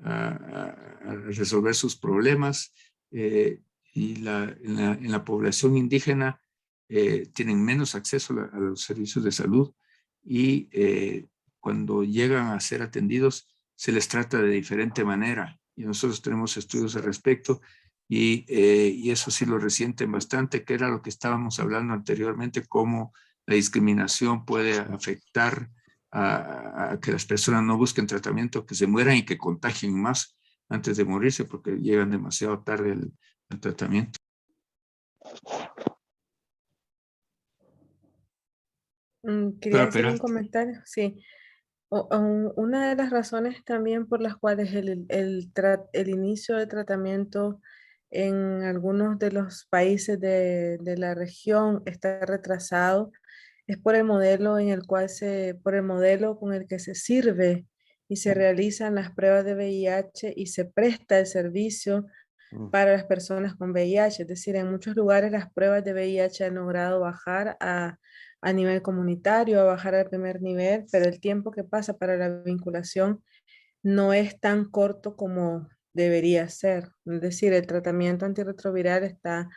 a resolver sus problemas, y en la población indígena tienen menos acceso a los servicios de salud, y cuando llegan a ser atendidos se les trata de diferente manera, y nosotros tenemos estudios al respecto, y eso sí lo resienten bastante, que era lo que estábamos hablando anteriormente, cómo la discriminación puede afectar a que las personas no busquen tratamiento, que se mueran y que contagien más antes de morirse porque llegan demasiado tarde al tratamiento. Quería decir un comentario, sí. Una de las razones también por las cuales el inicio de tratamiento en algunos de los países de la región está retrasado es por el modelo por el modelo con el que se sirve y se realizan las pruebas de VIH y se presta el servicio para las personas con VIH. Es decir, en muchos lugares las pruebas de VIH han logrado bajar a nivel comunitario, a bajar al primer nivel, pero el tiempo que pasa para la vinculación no es tan corto como debería ser. Es decir, el tratamiento antirretroviral está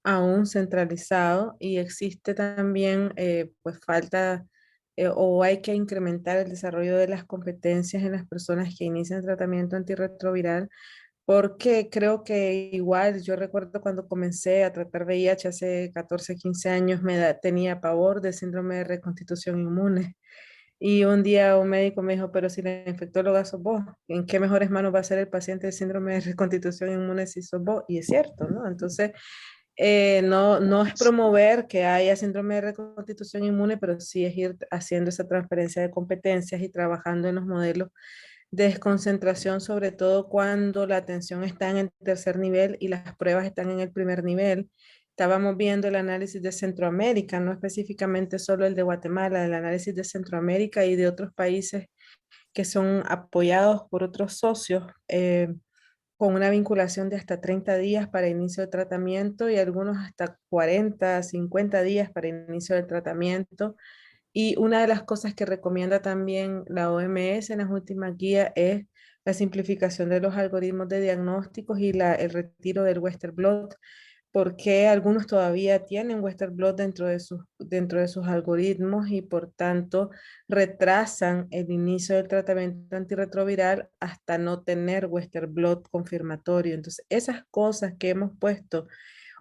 aún centralizado y existe también pues falta o hay que incrementar el desarrollo de las competencias en las personas que inician tratamiento antirretroviral, porque creo que igual yo recuerdo cuando comencé a tratar VIH hace 14, 15 años tenía pavor del síndrome de reconstitución inmune. Y un día un médico me dijo, pero si la infectóloga sos vos, ¿en qué mejores manos va a ser el paciente de síndrome de reconstitución inmune si sos vos? Y es cierto, ¿no? Entonces, no es promover que haya síndrome de reconstitución inmune, pero sí es ir haciendo esa transferencia de competencias y trabajando en los modelos de desconcentración, sobre todo cuando la atención está en el tercer nivel y las pruebas están en el primer nivel. Estábamos viendo el análisis de Centroamérica, no específicamente solo el de Guatemala, el análisis de Centroamérica y de otros países que son apoyados por otros socios con una vinculación de hasta 30 días para inicio de tratamiento y algunos hasta 40, 50 días para inicio del tratamiento. Y una de las cosas que recomienda también la OMS en las últimas guías es la simplificación de los algoritmos de diagnósticos y el retiro del Western blot, porque algunos todavía tienen Western blot dentro de sus algoritmos y por tanto retrasan el inicio del tratamiento antirretroviral hasta no tener Western blot confirmatorio. Entonces, esas cosas que hemos puesto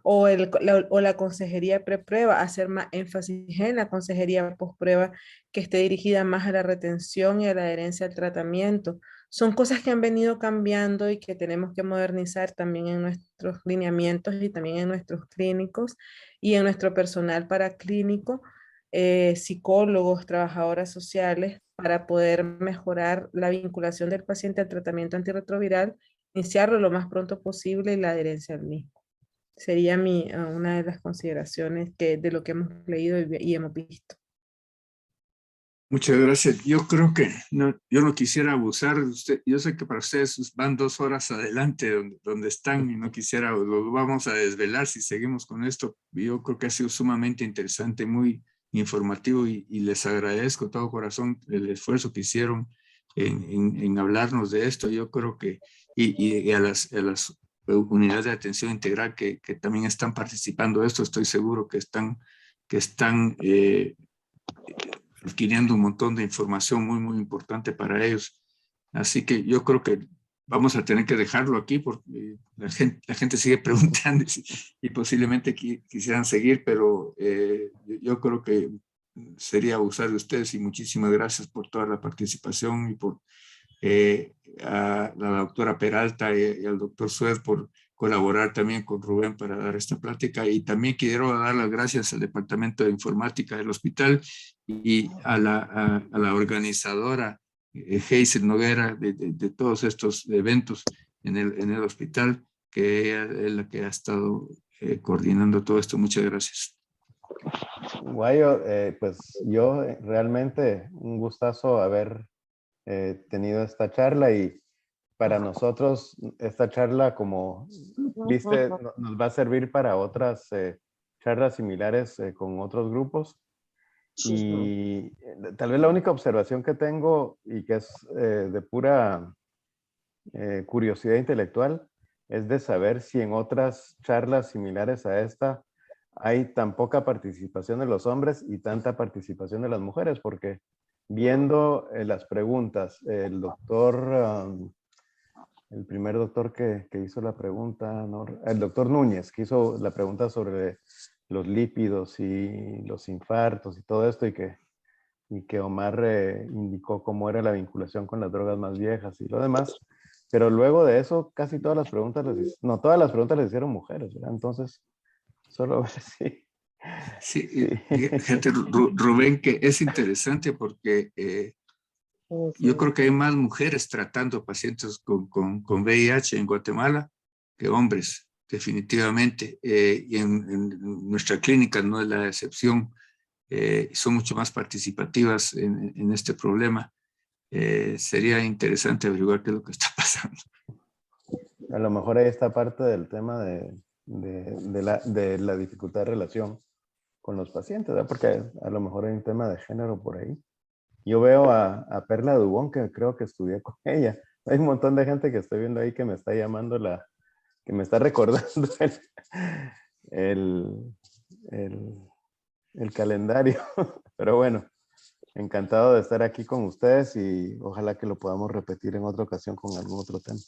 o la consejería preprueba, hacer más énfasis en la consejería posprueba que esté dirigida más a la retención y a la adherencia al tratamiento. Son cosas que han venido cambiando y que tenemos que modernizar también en nuestros lineamientos y también en nuestros clínicos y en nuestro personal paraclínico, psicólogos, trabajadoras sociales, para poder mejorar la vinculación del paciente al tratamiento antirretroviral, iniciarlo lo más pronto posible y la adherencia al mismo. Sería una de las consideraciones de lo que hemos leído y hemos visto. Muchas gracias. Yo creo que yo no quisiera abusar de usted. Yo sé que para ustedes van 2 horas adelante donde están y no quisiera, lo vamos a desvelar si seguimos con esto. Yo creo que ha sido sumamente interesante, muy informativo y les agradezco de todo corazón el esfuerzo que hicieron en hablarnos de esto. Yo creo que, y a las unidades de atención integral que también están participando de esto, estoy seguro que están adquiriendo un montón de información muy, muy importante para ellos. Así que yo creo que vamos a tener que dejarlo aquí porque la gente sigue preguntando y posiblemente quisieran seguir, doctor, yo creo que sería abusar de ustedes y muchísimas gracias por toda la participación y por a la doctora Peralta y al doctor Suez por colaborar también con Rubén para dar esta plática, y también quiero dar las gracias al Departamento de Informática del hospital y a la organizadora Hazel Noguera de todos estos eventos en el hospital, que ella es la que ha estado coordinando todo esto. Muchas gracias. Guayo, pues yo realmente un gustazo haber tenido esta charla, y para nosotros esta charla, como viste, nos va a servir para otras charlas similares con otros grupos. Y tal vez la única observación que tengo, y que es de pura curiosidad intelectual, es de saber si en otras charlas similares a esta hay tan poca participación de los hombres y tanta participación de las mujeres, porque viendo las preguntas, el primer doctor que hizo la pregunta, ¿no? El doctor Núñez, que hizo la pregunta sobre los lípidos y los infartos y todo esto, y que Omar indicó cómo era la vinculación con las drogas más viejas y lo demás. Pero luego de eso, casi todas las preguntas todas las preguntas les hicieron mujeres, ¿verdad? Entonces, solo a ver si... Sí, gente, Rubén, que es interesante porque yo creo que hay más mujeres tratando pacientes con VIH en Guatemala que hombres, definitivamente. Y en nuestra clínica no es la excepción. Son mucho más participativas en este problema. Sería interesante averiguar qué es lo que está pasando. A lo mejor ahí está parte del tema de la dificultad de relación con los pacientes, ¿verdad? Porque a lo mejor hay un tema de género por ahí. Yo veo a Perla Dubón, que creo que estudié con ella. Hay un montón de gente que estoy viendo ahí que me está llamando que me está recordando el, el calendario. Pero bueno, encantado de estar aquí con ustedes y ojalá que lo podamos repetir en otra ocasión con algún otro tema.